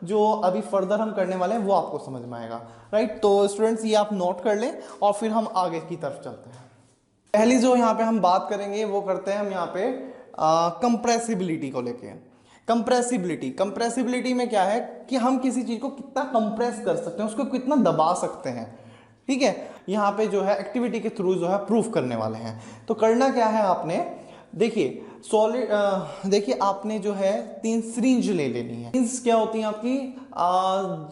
जो अभी फर्दर हम करने वाले हैं वो आपको समझ में आएगा, राइट। तो स्टूडेंट्स ये आप नोट कर लें और फिर हम आगे की तरफ चलते हैं। पहली जो यहाँ पे हम बात करेंगे वो करते हैं हम यहाँ पे कंप्रेसिबिलिटी को लेके। कंप्रेसिबिलिटी में क्या है कि हम किसी चीज को कितना कंप्रेस कर सकते हैं, उसको कितना दबा सकते हैं, ठीक है। यहाँ पे जो है एक्टिविटी के थ्रू जो है प्रूफ करने वाले हैं। तो करना क्या है आपने, देखिए सॉलिड, देखिए आपने जो है 3 सिरिंज ले लेनी है। सिरिंज क्या होती हैं आपकी,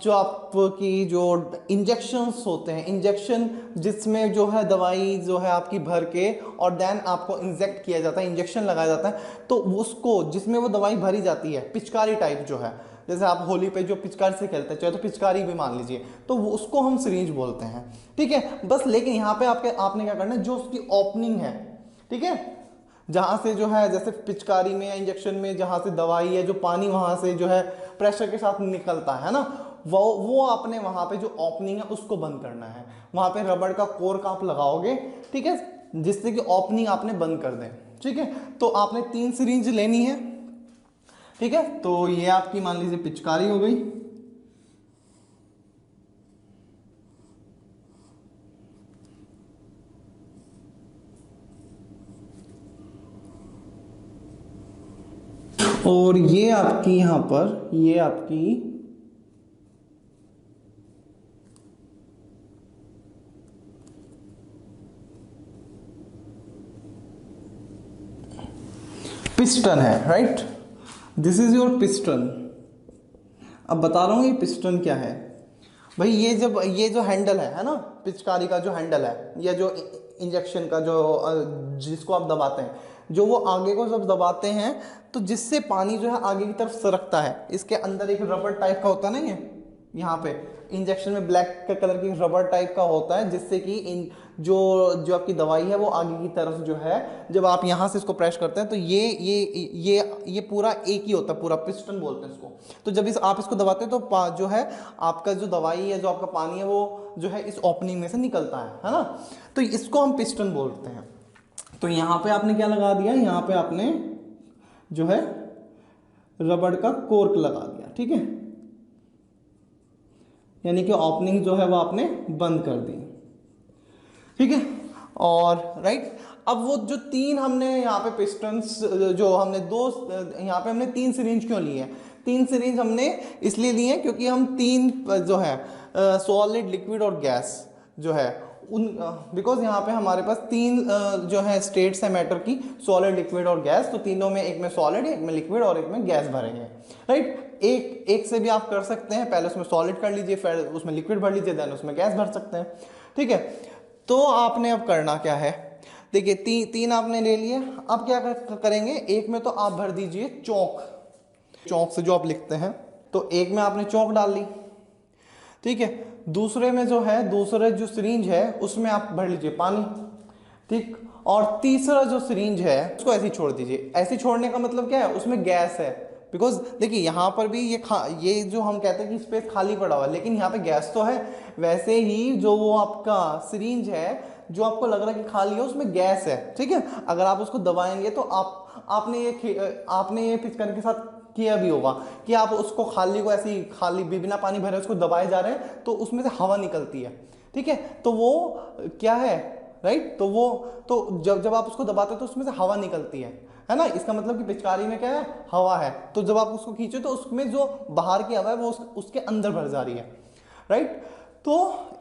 जो आपकी जो इंजेक्शंस होते हैं, इंजेक्शन जिसमें जो है दवाई जो है आपकी भर के और देन आपको इंजेक्ट किया जाता है, इंजेक्शन लगाया जाता है। तो उसको जिसमें वो दवाई भरी जाती है, पिचकारी टाइप जो है, जैसे आप होली पे जो पिचकारी से खेलते हैं, चाहे तो पिचकारी भी मान लीजिए, तो वो उसको हम सिरिंज बोलते हैं, ठीक है। बस लेकिन यहाँ पे आपने क्या करना है, जो उसकी ओपनिंग है, ठीक है, जहां से जो है जैसे पिचकारी में या इंजेक्शन में जहां से दवाई है, जो पानी वहां से जो है प्रेशर के साथ निकलता है ना, वो आपने वहां पे जो ओपनिंग है उसको बंद करना है। वहां पे रबड़ का कोर का आप लगाओगे, ठीक है, जिससे कि ओपनिंग आपने बंद कर दें, ठीक है। तो आपने 3 सिरिंज लेनी है, ठीक है। तो ये आपकी मान लीजिए पिचकारी हो गई, और ये आपकी यहां पर ये आपकी पिस्टन है, right, this is your piston. अब बता रहा हूं ये पिस्टन क्या है भाई। ये जो हैंडल है ना, पिचकारी का जो हैंडल है या जो इंजेक्शन का जो जिसको आप दबाते हैं, जो वो आगे को जब दबाते हैं तो जिससे पानी जो है आगे की तरफ सरकता है। इसके अंदर एक रबर टाइप का होता है ना, ये यहाँ पे इंजेक्शन में ब्लैक कलर की रबर टाइप का होता है, जिससे कि इन जो जो आपकी दवाई है वो आगे की तरफ जो है, जब आप यहाँ से इसको प्रेस करते हैं तो ये पूरा एक ही होता है, पूरा पिस्टन बोलते हैं इसको। तो जब आप इसको दबाते हैं तो जो है आपका जो दवाई है, जो आपका पानी है, वो जो है इस ओपनिंग में से निकलता है ना। तो इसको हम पिस्टन बोलते हैं। तो यहाँ पे आपने क्या लगा दिया, यहाँ पे आपने जो है रबड़ का कोर्क लगा दिया, ठीक है, यानी कि ओपनिंग जो है वो आपने बंद कर दी, ठीक है। और राइट, अब वो जो तीन हमने यहाँ पे पिस्टन्स जो हमने यहाँ पे हमने 3 सिरिंज क्यों लिए हैं? 3 सिरिंज हमने इसलिए लिए हैं क्योंकि हम 3 जो है सॉलिड, लिक्विड और गैस जो है उन बिकॉज यहाँ पे हमारे पास 3 जो है स्टेट्स है मैटर की, सॉलिड, लिक्विड और गैस। तो तीनों में, एक में सॉलिड, एक में लिक्विड और एक में गैस भरेंगे, राइट। एक से भी आप कर सकते हैं, पहले उसमें सॉलिड कर लीजिए, फिर उसमें लिक्विड भर लीजिए, देन उसमें गैस भर सकते हैं, ठीक है। तो आपने अब करना क्या है, देखिए तीन आपने ले लिए। अब क्या करेंगे, एक में तो आप भर दीजिए चौक से जो आप लिखते हैं, तो एक में आपने चौक डाल ली, ठीक है। दूसरे में जो है, दूसरे जो सिरिंज है उसमें आप भर लीजिए पानी, ठीक। और तीसरा जो सिरिंज है उसको ऐसे ही छोड़ दीजिए। ऐसे छोड़ने का मतलब क्या है, उसमें गैस है, बिकॉज देखिए यहाँ पर भी ये जो हम कहते हैं कि स्पेस खाली पड़ा हुआ है, लेकिन यहाँ पे गैस तो है। वैसे ही जो वो आपका सिरिंज है जो आपको लग रहा है कि खाली है, उसमें गैस है, ठीक है। अगर आप उसको दबाएंगे तो आपने ये पिचकारी के साथ किया भी होगा कि आप उसको खाली को ऐसे ही खाली बिना पानी भरे उसको दबाए जा रहे हैं तो उसमें से हवा निकलती है, ठीक है। तो वो क्या है, राइट, तो जब आप उसको दबाते हैं तो उसमें से हवा निकलती है ना। इसका मतलब कि पिचकारी में क्या है, हवा है। तो जब आप उसको खींचो तो उसमें जो बाहर की हवा है वो उसके अंदर भर जा रही है, राइट। तो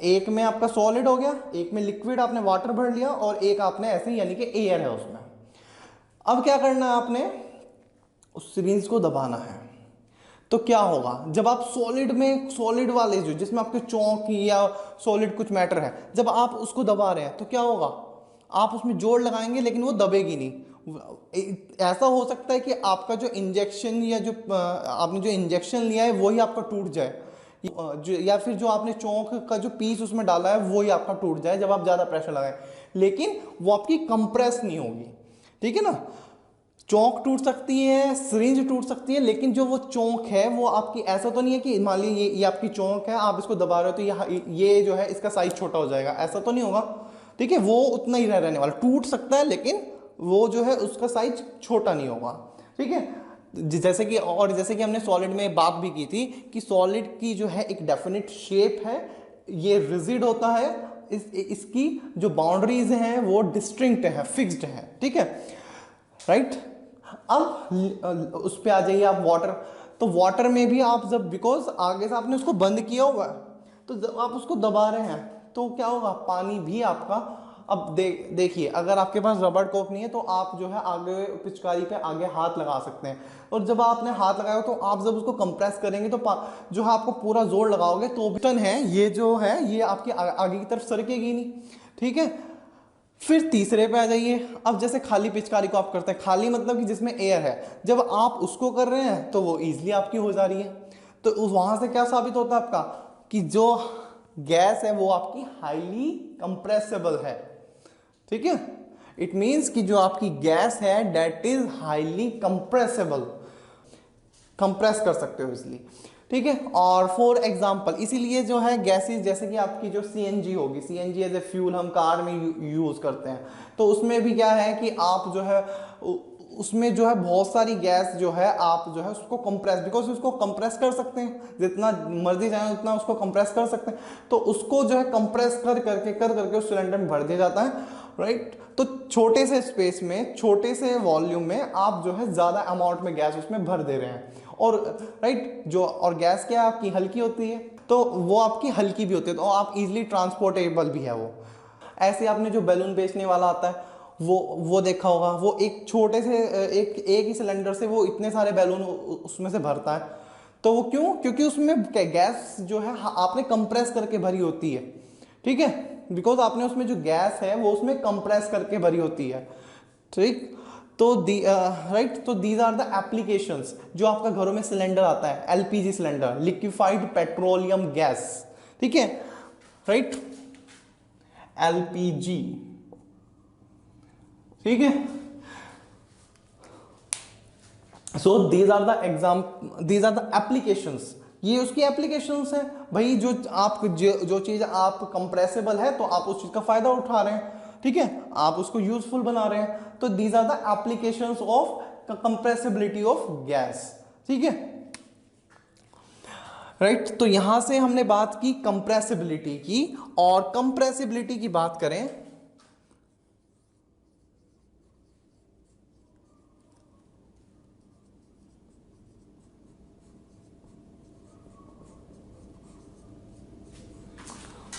एक में आपका सॉलिड हो गया, एक में लिक्विड आपने वाटर भर लिया, और एक आपने ऐसे यानी कि एयर है उसमें। अब क्या करना है, आपने उस सिरिंज को दबाना है। तो क्या होगा, जब आप सॉलिड वाले जो जिसमें आपके चौक या सॉलिड कुछ मैटर है, जब आप उसको दबा रहे हैं तो क्या होगा, आप उसमें जोर लगाएंगे लेकिन वो दबेगी नहीं। ऐसा हो सकता है कि आपका जो इंजेक्शन या जो आपने जो इंजेक्शन लिया है वही आपका टूट जाए, या फिर जो आपने चौक का जो पीस उसमें डाला है वही आपका टूट जाए जब आप ज़्यादा प्रेशर लगाएं, लेकिन वो आपकी कंप्रेस नहीं होगी, ठीक है ना। चौक टूट सकती है, सिरिंज टूट सकती है, लेकिन जो वो चौक है वो आपकी, ऐसा तो नहीं है कि मान लीजिए ये आपकी चौक है, आप इसको दबा रहे हो तो ये जो है इसका साइज छोटा हो जाएगा, ऐसा तो नहीं होगा, ठीक है। वो उतना ही रहने वाला, टूट सकता है लेकिन वो जो है उसका साइज छोटा नहीं होगा, ठीक है। जैसे कि हमने सॉलिड में बात भी की थी कि सॉलिड की जो है एक डेफिनेट शेप है, ये रिजिड होता है, इसकी जो बाउंड्रीज हैं वो डिस्टिंक्ट है, फिक्स्ड है, ठीक है, राइट। अब उस पे आ जाइए आप, वाटर। तो वाटर में भी आप जब, बिकॉज आगे से आपने उसको बंद किया हुआ है, तो जब आप उसको दबा रहे हैं तो क्या होगा, पानी भी आपका, अब देखिए अगर आपके पास रबड़ कोक नहीं है तो आप जो है आगे पिचकारी पे आगे हाथ लगा सकते हैं, और जब आपने हाथ लगाया तो आप जब उसको कंप्रेस करेंगे तो जो है आपको पूरा जोर लगाओगे तो पिस्टन है ये जो है ये आपकी आगे की तरफ सरकेगी नहीं, ठीक है। फिर तीसरे पे आ जाइए। अब जैसे खाली पिचकारी को आप करते हैं, खाली मतलब कि जिसमें एयर है, जब आप उसको कर रहे हैं तो वो इजीली आपकी हो जा रही है। तो वहां से क्या साबित होता है आपका कि जो गैस है वो आपकी हाईली कंप्रेसिबल है, ठीक है। इट मींस कि जो आपकी गैस है that is highly compressible, compress कर सकते हो इसलिए, ठीक है। और फॉर एग्जांपल इसीलिए जो है गैसेस, जैसे कि आपकी जो सीएनजी होगी, सीएनजी एज ए फ्यूल हम कार में यूज करते हैं, तो उसमें भी क्या है कि आप जो है उसमें जो है बहुत सारी गैस जो है आप जो है उसको कंप्रेस, बिकॉज उसको कंप्रेस कर सकते हैं, जितना मर्जी चाहे उतना उसको कंप्रेस कर सकते हैं, तो उसको जो है कंप्रेस कर करके उस सिलेंडर में भर दिया जाता है, राइट। तो छोटे से स्पेस में, छोटे से वॉल्यूम में आप जो है ज़्यादा अमाउंट में गैस उसमें भर दे रहे हैं, और राइट जो, और गैस क्या आपकी हल्की होती है, तो वो आपकी हल्की भी होती है, तो आप इजीली ट्रांसपोर्टेबल भी है वो। ऐसे आपने जो बैलून बेचने वाला आता है वो देखा होगा, वो एक छोटे से एक ही सिलेंडर से वो इतने सारे बैलून उसमें से भरता है। तो वो क्यों, क्योंकि उसमें गैस जो है आपने कंप्रेस करके भरी होती है, ठीक है, बिकॉज आपने उसमें जो गैस है वो उसमें कंप्रेस करके भरी होती है, ठीक। तो राइट, तो दीज आर द एप्लीकेशंस जो आपका घरों में सिलेंडर आता है, LPG cylinder, liquefied petroleum gas, ठीक है, राइट, एलपीजी, ठीक है। So these are the applications, ये उसकी एप्लीकेशंस है भाई। जो चीज आप कंप्रेसिबल है तो आप उस चीज का फायदा उठा रहे हैं, ठीक है, आप उसको यूजफुल बना रहे हैं। तो these are the applications of compressibility of gas, ठीक है, राइट। तो यहां से हमने बात की कंप्रेसिबिलिटी की, और कंप्रेसिबिलिटी की बात करें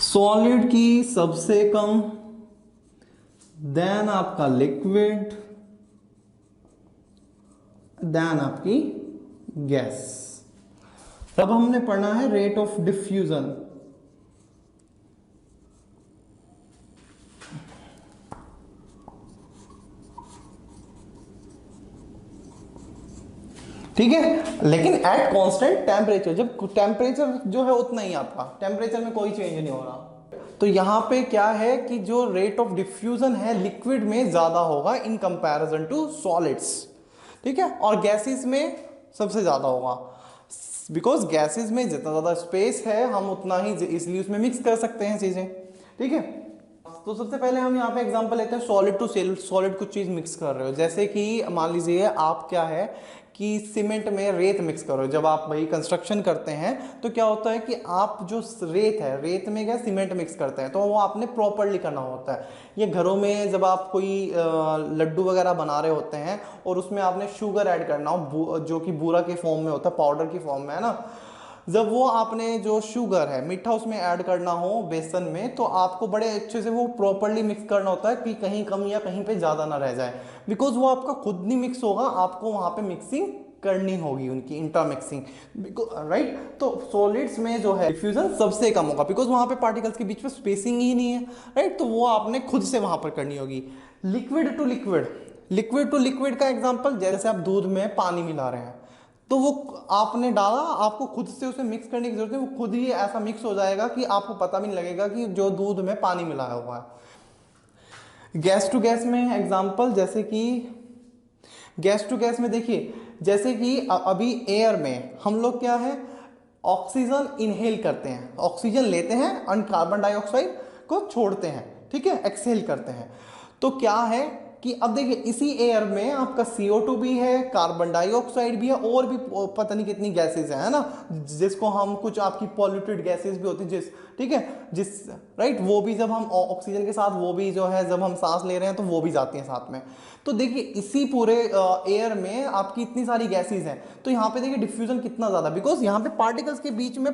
सॉलिड की सबसे कम, देन आपका लिक्विड, देन आपकी गैस। अब हमने पढ़ना है रेट ऑफ डिफ्यूजन। ठीक है, लेकिन एट कांस्टेंट टेम्परेचर, जब टेम्परेचर जो है उतना ही, आपका टेम्परेचर में कोई चेंज नहीं हो रहा। तो यहां पे क्या है कि जो रेट ऑफ डिफ्यूजन है लिक्विड में ज्यादा होगा इन कंपैरिजन टू सॉलिड्स, ठीक है, और गैसेस में सबसे ज्यादा होगा, बिकॉज गैसेस में जितना ज्यादा स्पेस है हम उतना ही इसलिए उसमें मिक्स कर सकते हैं चीजें, ठीक है। तो सबसे पहले हम यहाँ पे एग्जांपल लेते हैं सॉलिड टू सॉलिड, कुछ चीज मिक्स कर रहे हो, जैसे कि मान लीजिए आप क्या है कि सीमेंट में रेत मिक्स करो। जब आप भाई कंस्ट्रक्शन करते हैं तो क्या होता है कि आप जो रेत है, रेत में क्या सीमेंट मिक्स करते हैं, तो वो आपने प्रॉपरली करना होता है। ये घरों में जब आप कोई लड्डू वगैरह बना रहे होते हैं और उसमें आपने शुगर ऐड करना हो, जो कि बूरा के फॉर्म में होता है, पाउडर की फॉर्म में है ना, जब वो आपने जो शुगर है मीठा उसमें ऐड करना हो बेसन में, तो आपको बड़े अच्छे से वो प्रॉपरली मिक्स करना होता है कि कहीं कम या कहीं पे ज़्यादा ना रह जाए, बिकॉज वो आपका खुद नहीं मिक्स होगा, आपको वहाँ पे मिक्सिंग करनी होगी, उनकी इंटरमिक्सिंग, राइट। तो सॉलिड्स में जो है डिफ्यूजन सबसे कम होगा, बिकॉज वहाँ पे पार्टिकल्स के बीच में स्पेसिंग ही नहीं है, राइट, तो वो आपने खुद से वहाँ पर करनी होगी। Liquid to liquid, liquid to liquid का एग्जाम्पल, जैसे आप दूध में पानी मिला रहे हैं, तो वो आपने डाला, आपको खुद से उसे मिक्स करने की जरूरत है, वो खुद ही ऐसा मिक्स हो जाएगा कि आपको पता भी नहीं लगेगा कि जो दूध में पानी मिलाया हुआ है। गैस टू गैस में एग्जांपल, जैसे कि गैस टू गैस में देखिए, जैसे कि अभी एयर में हम लोग क्या है, ऑक्सीजन इनहेल करते हैं, ऑक्सीजन लेते हैं और कार्बन डाइऑक्साइड को छोड़ते हैं, ठीक है, एक्सहेल करते हैं। तो क्या है कि अब देखिए इसी एयर में आपका CO2 भी है, कार्बन डाइऑक्साइड भी है, और भी पता नहीं कितनी गैसेस है ना, जिसको हम कुछ आपकी पॉल्यूटेड गैसेस भी होती है, ठीक है, राइट, वो भी जब हम ऑक्सीजन के साथ वो भी जो है जब हम सांस ले रहे हैं तो वो भी जाती हैं साथ में। तो देखिए इसी पूरे एयर में आपकी इतनी सारी गैसेस हैं, तो यहाँ पे देखिए डिफ्यूजन कितना ज्यादा, बिकॉज यहाँ पे पार्टिकल्स के बीच में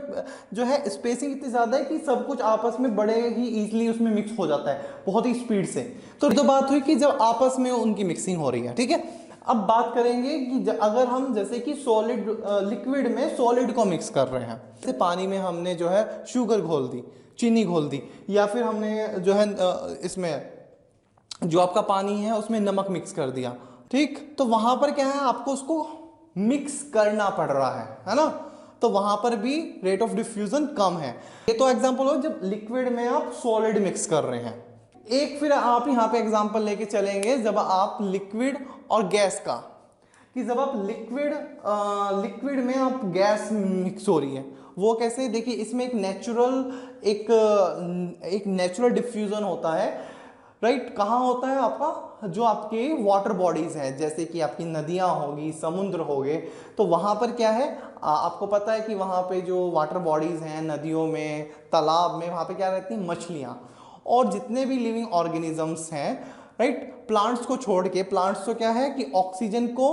जो है स्पेसिंग इतनी ज्यादा है कि सब कुछ आपस में बड़े ही इजीली उसमें मिक्स हो जाता है बहुत ही स्पीड से। तो बात हुई कि जब आपस में उनकी मिक्सिंग हो रही है, ठीक है। अब बात करेंगे कि अगर हम जैसे कि सॉलिड लिक्विड में सॉलिड को मिक्स कर रहे हैं, जैसे पानी में हमने जो है शुगर घोल दी, चीनी घोल दी, या फिर हमने जो है इसमें जो आपका पानी है उसमें नमक मिक्स कर दिया, ठीक, तो वहां पर क्या है, आपको उसको मिक्स करना पड़ रहा है ना, तो वहां पर भी रेट ऑफ डिफ्यूजन कम है। ये तो एग्जांपल हो जब लिक्विड में आप सॉलिड मिक्स कर रहे हैं। एक फिर आप यहाँ पे एग्जांपल लेके चलेंगे जब आप लिक्विड और गैस का, कि जब आप लिक्विड में आप गैस मिक्स हो रही है, वो कैसे, देखिए इसमें एक नेचुरल डिफ्यूजन होता है, राइट, कहाँ होता है आपका, जो आपके वाटर बॉडीज हैं, जैसे कि आपकी नदियाँ होगी, समुद्र हो गए, तो वहाँ पर क्या है, आपको पता है कि वहाँ पे जो वाटर बॉडीज हैं, नदियों में, तालाब में, वहाँ पे क्या रहती हैं, मछलियाँ और जितने भी लिविंग ऑर्गेनिजम्स हैं, राइट, प्लांट्स को छोड़ के, प्लांट्स तो क्या है कि ऑक्सीजन को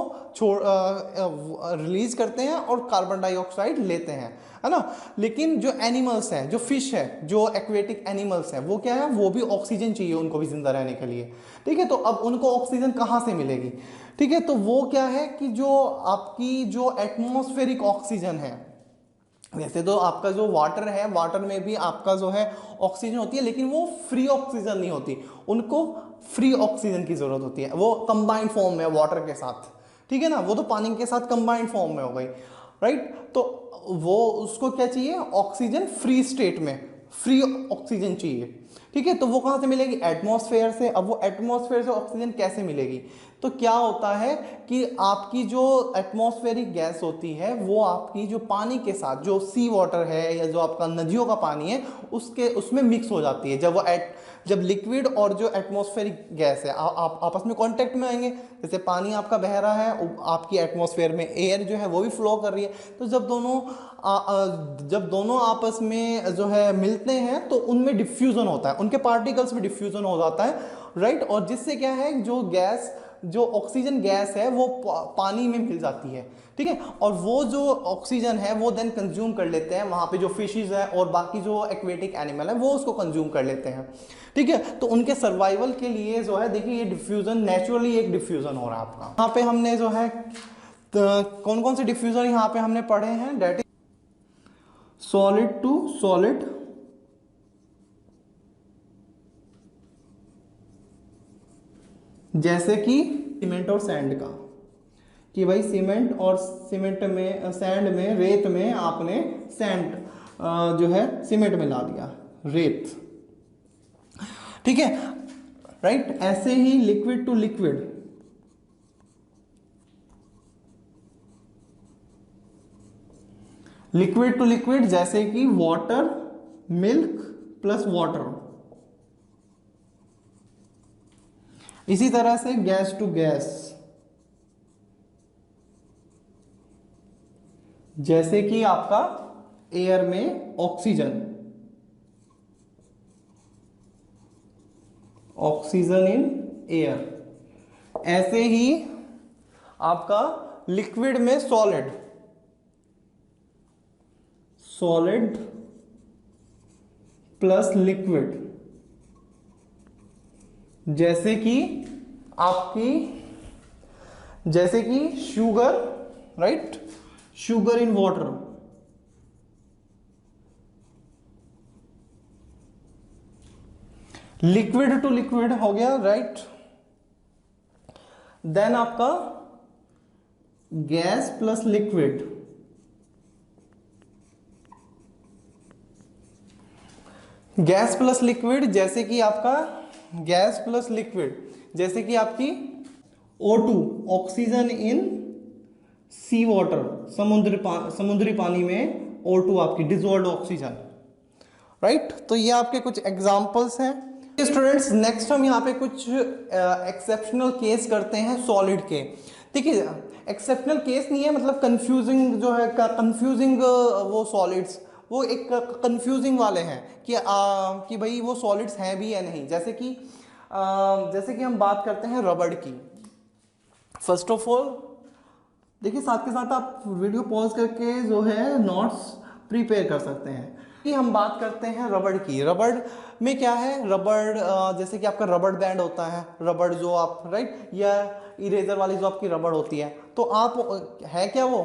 रिलीज करते हैं और कार्बन डाइऑक्साइड लेते हैं, है ना, लेकिन जो एनिमल्स हैं, जो फिश है, जो एक्वेटिक एनिमल्स हैं, वो क्या है, वो भी ऑक्सीजन चाहिए उनको भी जिंदा रहने के लिए, ठीक है। तो अब उनको ऑक्सीजन कहाँ से मिलेगी, ठीक है, तो वो क्या है कि जो आपकी जो एटमॉस्फेरिक ऑक्सीजन है, वैसे तो आपका जो वाटर है, वाटर में भी आपका जो है ऑक्सीजन होती है, लेकिन वो फ्री ऑक्सीजन नहीं होती, उनको फ्री ऑक्सीजन की जरूरत होती है, वो कंबाइंड फॉर्म में वाटर के साथ, ठीक है ना, वो तो पानी के साथ कंबाइंड फॉर्म में हो गई, राइट। तो वो उसको क्या चाहिए, ऑक्सीजन फ्री स्टेट में, फ्री ऑक्सीजन चाहिए, ठीक है। तो वो कहाँ से मिलेगी, एटमॉस्फेयर से। अब वो एटमॉस्फेयर से ऑक्सीजन कैसे मिलेगी, तो क्या होता है कि आपकी जो एटमॉस्फेरिक गैस होती है वो आपकी जो पानी के साथ, जो सी वाटर है या जो आपका नदियों का पानी है, उसके उसमें मिक्स हो जाती है। जब लिक्विड और जो एटमॉस्फेरिक गैस है आप आपस में कांटेक्ट में आएंगे, जैसे पानी आपका बह रहा है, आपकी एटमॉस्फेयर में एयर जो है वो भी फ्लो कर रही है, तो जब दोनों आपस में जो है मिलते हैं तो उनमें डिफ्यूजन होता है, उनके पार्टिकल्स में डिफ्यूजन हो जाता है, राइट। और जिससे क्या है, जो ऑक्सीजन गैस है वो पानी में मिल जाती है, ठीक है। और वो जो ऑक्सीजन है वो देन कंज्यूम कर लेते हैं वहाँ पे जो फिशेज है और बाकी जो एक्वेटिक एनिमल है वो उसको कंज्यूम कर लेते हैं, ठीक है। तो उनके सर्वाइवल के लिए जो है, देखिए ये डिफ्यूजन नेचुरली एक डिफ्यूजन हो रहा है आपका। यहाँ पे हमने जो है कौन कौन से डिफ्यूजन यहाँ पे हमने पढ़े हैं, that is solid to solid, जैसे कि सीमेंट और सैंड का, कि भाई सीमेंट में, सैंड में, रेत में आपने सैंड जो है सीमेंट में ला दिया, रेत, ठीक है, राइट। ऐसे ही liquid to liquid, liquid to liquid जैसे कि वाटर, मिल्क प्लस वाटर। इसी तरह से गैस टू गैस, जैसे कि आपका एयर में ऑक्सीजन, ऑक्सीजन इन एयर। ऐसे ही आपका लिक्विड में सॉलिड, सॉलिड प्लस लिक्विड, जैसे कि sugar, right, sugar in water, liquid to liquid हो गया, राइट। देन आपका gas plus liquid, gas plus liquid जैसे कि आपका गैस प्लस लिक्विड जैसे कि आपकी O2, oxygen in C water, समुद्री पानी में O2 आपकी डिजोल्व्ड ऑक्सीजन, राइट। तो ये आपके कुछ एग्जांपल्स हैं स्टूडेंट्स। नेक्स्ट हम यहाँ पे कुछ एक्सेप्शनल केस करते हैं सॉलिड के। देखिए एक्सेप्शनल केस नहीं है, मतलब कंफ्यूजिंग जो है, कंफ्यूजिंग वो सॉलिड्स, वो एक कंफ्यूजिंग वाले हैं कि भाई वो सॉलिड्स हैं भी या नहीं। जैसे कि हम बात करते हैं रबड़ की। फर्स्ट ऑफ ऑल देखिए, साथ के साथ आप वीडियो पॉज करके जो है नोट्स प्रिपेयर कर सकते हैं। कि हम बात करते हैं रबड़ की। रबड़ में क्या है, रबड़ जैसे कि आपका रबड़ बैंड होता है, रबड़ जो आप, राइट, या इरेजर वाली जो आपकी रबड़ होती है, तो आप है क्या, वो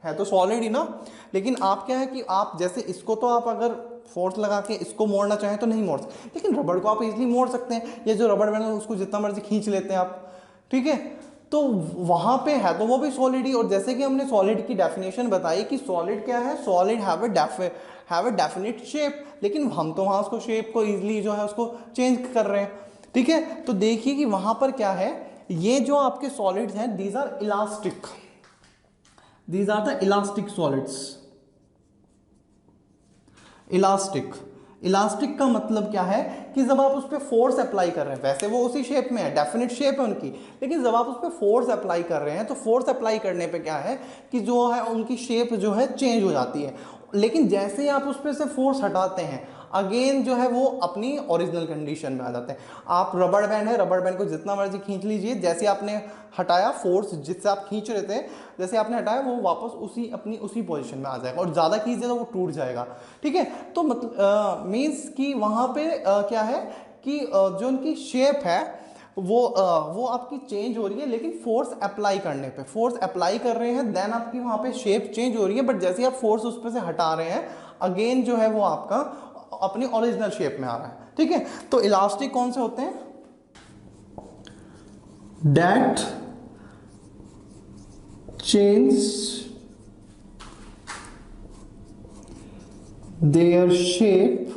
है तो सॉलिड ही ना। लेकिन आप क्या है कि आप जैसे इसको तो आप अगर फोर्स लगा के इसको मोड़ना चाहें तो नहीं मोड़ सकते, लेकिन रबड़ को आप इजीली मोड़ सकते हैं। ये जो रबड़ बैंड है उसको जितना मर्जी खींच लेते हैं आप, ठीक है। तो वहां पे है तो वो भी सॉलिड ही। और जैसे कि हमने सॉलिड की डेफिनेशन बताई कि सॉलिड क्या है, solid have a definite shape, लेकिन हम तो वहां उसको शेप को इजीली जो है उसको चेंज कर रहे हैं, ठीक है। तो देखिए कि वहां पर क्या है, ये जो आपके सॉलिड्स हैं, these are elastic, these are the elastic solids. Elastic का मतलब क्या है कि जब आप उस पर फोर्स अप्लाई कर रहे हैं, वैसे वो उसी शेप में है, डेफिनेट शेप है उनकी, लेकिन जब आप उस पर फोर्स अप्लाई कर रहे हैं तो फोर्स अप्लाई करने पे क्या है कि जो है उनकी शेप जो है चेंज हो जाती है। लेकिन जैसे ही आप उस पर से फोर्स हटाते हैं, अगेन जो है वो अपनी ओरिजिनल कंडीशन में आ जाते हैं। आप रबड़ बैंड है, रबड़ बैंड को जितना मर्जी खींच लीजिए, जैसे आपने हटाया फोर्स जिससे आप खींच रहे थे, जैसे आपने हटाया वो वापस उसी पोजीशन में आ जाएगा, और ज़्यादा खींच तो वो टूट जाएगा, ठीक है। तो मतलब मीन्स कि वहाँ पे क्या है कि जो उनकी शेप है, वो आपकी चेंज हो रही है, लेकिन फोर्स अप्लाई करने पे, फोर्स अप्लाई कर रहे हैं देन आपकी वहां पे शेप चेंज हो रही है, बट जैसे ही आप फोर्स उस पर से हटा रहे हैं अगेन जो है वो आपका अपनी ओरिजिनल शेप में आ रहा है। ठीक है, तो इलास्टिक कौन से होते हैं? That change their shape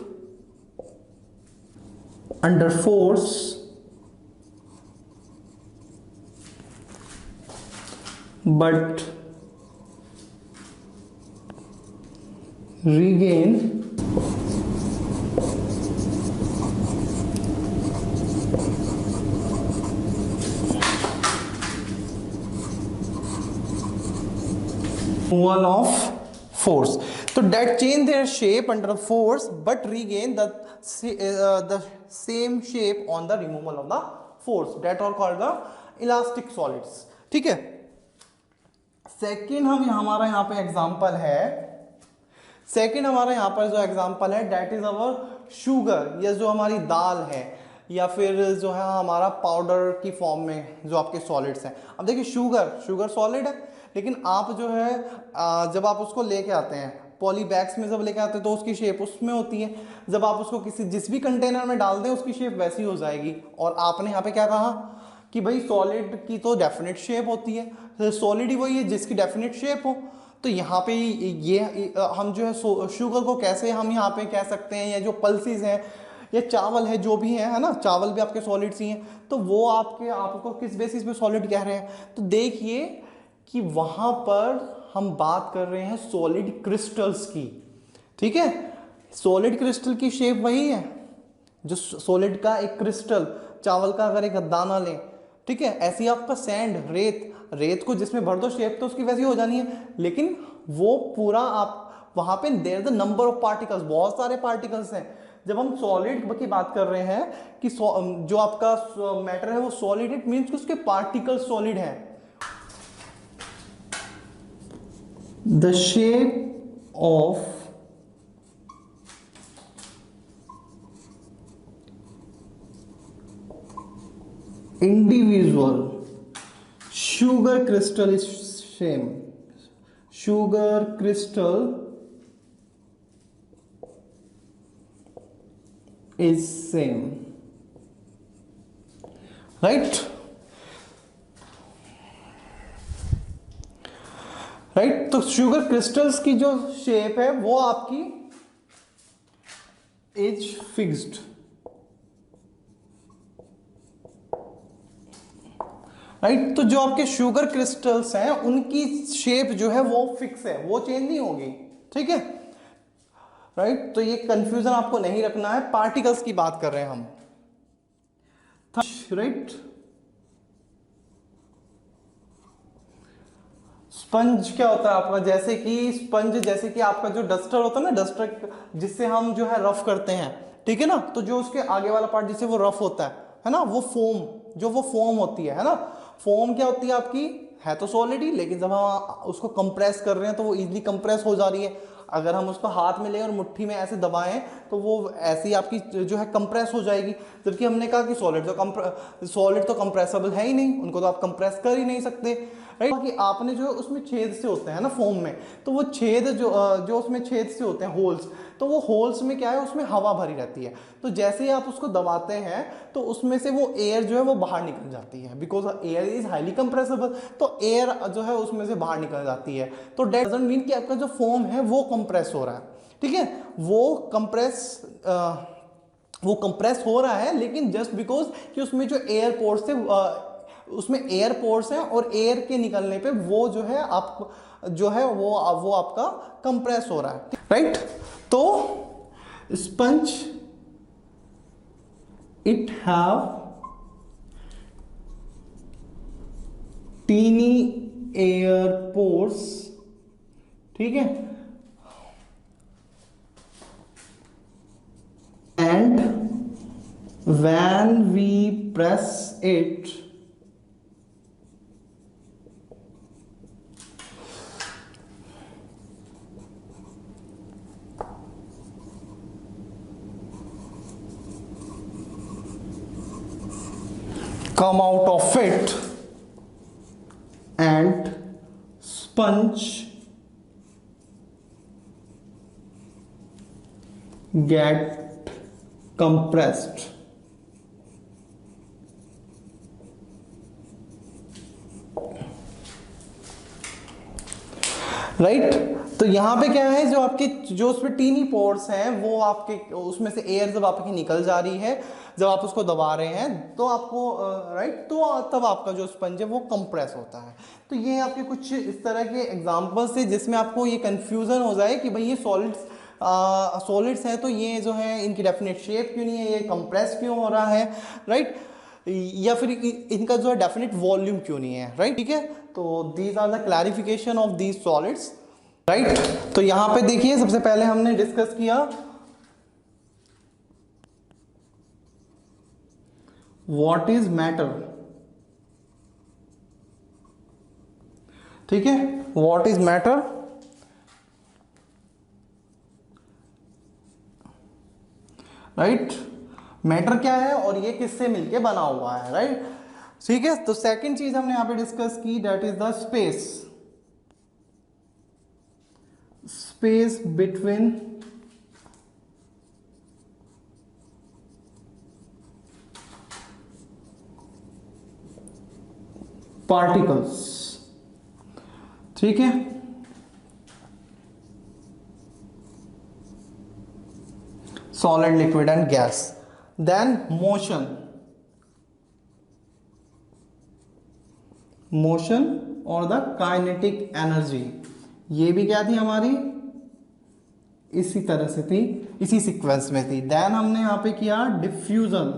under force but regain removal of force. So that change their shape under force but regain the same shape on the removal of the force. That are called the elastic solids. ठीक है, second हमारा यहाँ पे example है, second हमारा यहाँ पर जो एग्जाम्पल है दैट इज अवर शुगर, या जो हमारी दाल है या फिर जो है हमारा पाउडर की फॉर्म में जो आपके सॉलिड्स हैं। अब देखिए शुगर सॉलिड है, लेकिन आप जो है जब आप उसको लेके आते हैं पॉली बैग्स में, जब लेके आते हैं तो उसकी शेप उसमें होती है, जब आप उसको जिस भी कंटेनर में डाल दें उसकी शेप वैसी हो जाएगी। और आपने यहाँ पे क्या कहा कि भाई सॉलिड की तो डेफिनेट शेप होती है, तो सॉलिड ही वही है जिसकी डेफिनेट शेप हो। तो यहाँ पे ये हम जो है शुगर को कैसे हम यहाँ पे कह सकते हैं, या जो पल्सेस हैं या चावल है जो भी है ना, चावल भी आपके सॉलिड्स ही हैं, तो वो आपको किस बेसिस पे सॉलिड कह रहे हैं? तो देखिए कि वहाँ पर हम बात कर रहे हैं सॉलिड क्रिस्टल्स की। ठीक है, सॉलिड क्रिस्टल की शेप वही है जो सॉलिड का एक क्रिस्टल, चावल का अगर एक दाना लें, ठीक है, ऐसी आपका सैंड रेत को जिसमें भर दो शेप तो उसकी वैसी हो जानी है, लेकिन वो पूरा आप वहां पे there the number of particles, बहुत सारे पार्टिकल्स हैं। जब हम सॉलिड की बात कर रहे हैं कि जो आपका मैटर है वो सॉलिड, इट मीन्स कि उसके पार्टिकल्स सॉलिड हैं। The shape of individual sugar crystal is same. Sugar crystal is same, right? Right, तो शुगर क्रिस्टल्स की जो शेप है वो आपकी इज फिक्स्ड, राइट। तो जो आपके शुगर क्रिस्टल्स हैं उनकी शेप जो है वो फिक्स है, वो चेंज नहीं होगी। ठीक है, राइट। तो ये कंफ्यूजन आपको नहीं रखना है, पार्टिकल्स की बात कर रहे हैं हम, राइट। स्पंज क्या होता है आपका, जैसे कि स्पंज, जैसे कि आपका जो डस्टर होता है ना, डस्टर जिससे हम जो है रफ करते हैं, ठीक है ना, तो जो उसके आगे वाला पार्ट जिससे वो रफ होता है ना, वो फोम, जो वो फोम होती है ना, फोम क्या होती है आपकी, है तो सॉलिड ही, लेकिन जब हम उसको कंप्रेस कर रहे हैं तो वो इजीली कंप्रेस हो जा रही है। अगर हम उसको हाथ में लें और मुट्ठी में ऐसे दबाएं तो वो ऐसी आपकी जो है कंप्रेस हो जाएगी। जबकि हमने कहा कि सॉलिड तो कंप्रेसेबल है ही नहीं, उनको तो आप कंप्रेस कर ही नहीं सकते, राइट। कि आपने जो उसमें छेद से होते हैं ना फोम में, तो वो छेद जो उसमें छेद से होते हैं, होल्स, तो वो होल्स में क्या है, उसमें हवा भरी रहती है। तो जैसे ही आप उसको दबाते हैं तो उसमें से वो एयर जो है वो बाहर निकल जाती है, बिकॉज एयर इज हाईली कंप्रेसेबल, तो एयर जो है उसमें से बाहर निकल जाती है। तो दैट डजंट मीन कि आपका जो फोम है वो कंप्रेस हो रहा है, ठीक है, वो कंप्रेस हो रहा है, लेकिन जस्ट बिकॉज कि उसमें जो एयर पोर्स थे, उसमें एयर पोर्स हैं और एयर के निकलने पे वो जो है आप जो है वो आपका कंप्रेस हो रहा है, राइट। तो sponge it have tiny air pores, ठीक है, and when we press it, come out of it and sponge get compressed. Right तो यहाँ पे क्या है, जो आपके जो उसमें टीनी पोर्स हैं वो आपके उसमें से एयर जब आपकी निकल जा रही है, जब आप उसको दबा रहे हैं तो आपको राइट तो तब आपका जो स्पंज है वो कंप्रेस होता है। तो ये आपके कुछ इस तरह के एग्जांपल्स है जिसमें आपको ये कंफ्यूजन हो जाए कि भाई ये सॉलिड्स हैं तो ये जो है इनकी डेफिनेट शेप क्यों नहीं है, ये कंप्रेस क्यों हो रहा है, राइट या फिर इनका जो है डेफिनेट वॉल्यूम क्यों नहीं है, राइट ठीक है। तो these are the clarification of these solids, right. तो यहां पे देखिए सबसे पहले हमने डिस्कस किया व्हाट इज मैटर, ठीक है, what is matter, right matter क्या है और ये किससे मिलके बना हुआ है, राइट ठीक है। तो सेकंड चीज हमने यहां पे डिस्कस की that is the space between particles, ठीक है। Solid liquid and gas, then motion और द काइनेटिक एनर्जी, ये भी क्या थी हमारी इसी तरह से थी, इसी सीक्वेंस में थी। देन हमने यहां पे किया डिफ्यूजन,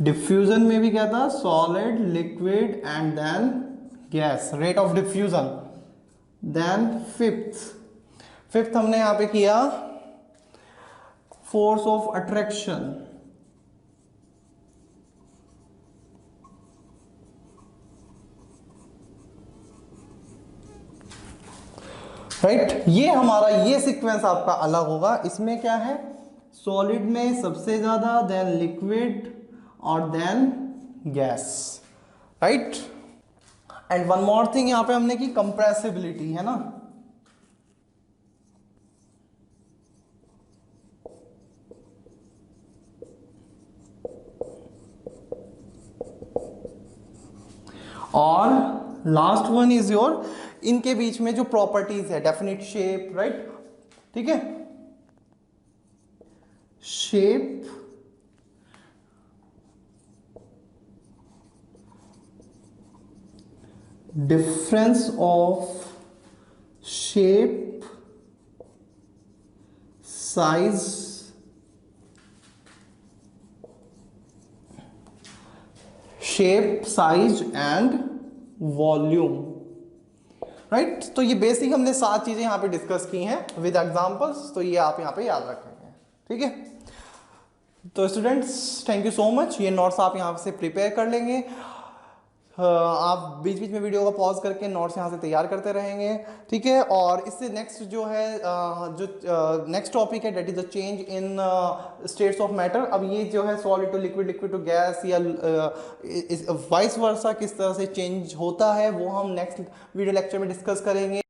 डिफ्यूजन में भी क्या था solid liquid and then gas, rate of diffusion. Then fifth हमने यहां पे किया फोर्स ऑफ अट्रैक्शन, राइट ये हमारा ये सीक्वेंस आपका अलग होगा। इसमें क्या है सॉलिड में सबसे ज्यादा, देन लिक्विड और then gas, right. And one more thing यहां पे हमने की कंप्रेसिबिलिटी, है ना, और लास्ट वन इज योर इनके बीच में जो प्रॉपर्टीज है डेफिनेट शेप, राइट ठीक है, shape, difference of shape, size, shape size and volume, right. तो ये बेसिक हमने 7 चीजें यहां पे डिस्कस की हैं विद एग्जांपल्स, तो ये आप यहां पे याद रखेंगे, ठीक है। तो students thank you so much, ये नोट्स आप यहां से प्रिपेयर कर लेंगे, आप बीच बीच में वीडियो को पॉज करके नोट्स यहाँ से तैयार करते रहेंगे, ठीक है। और इससे नेक्स्ट जो है जो नेक्स्ट टॉपिक है that is the change in states of matter. अब ये जो है solid to liquid, liquid to gas या वाइस वर्सा किस तरह से चेंज होता है वो हम नेक्स्ट वीडियो लेक्चर में डिस्कस करेंगे।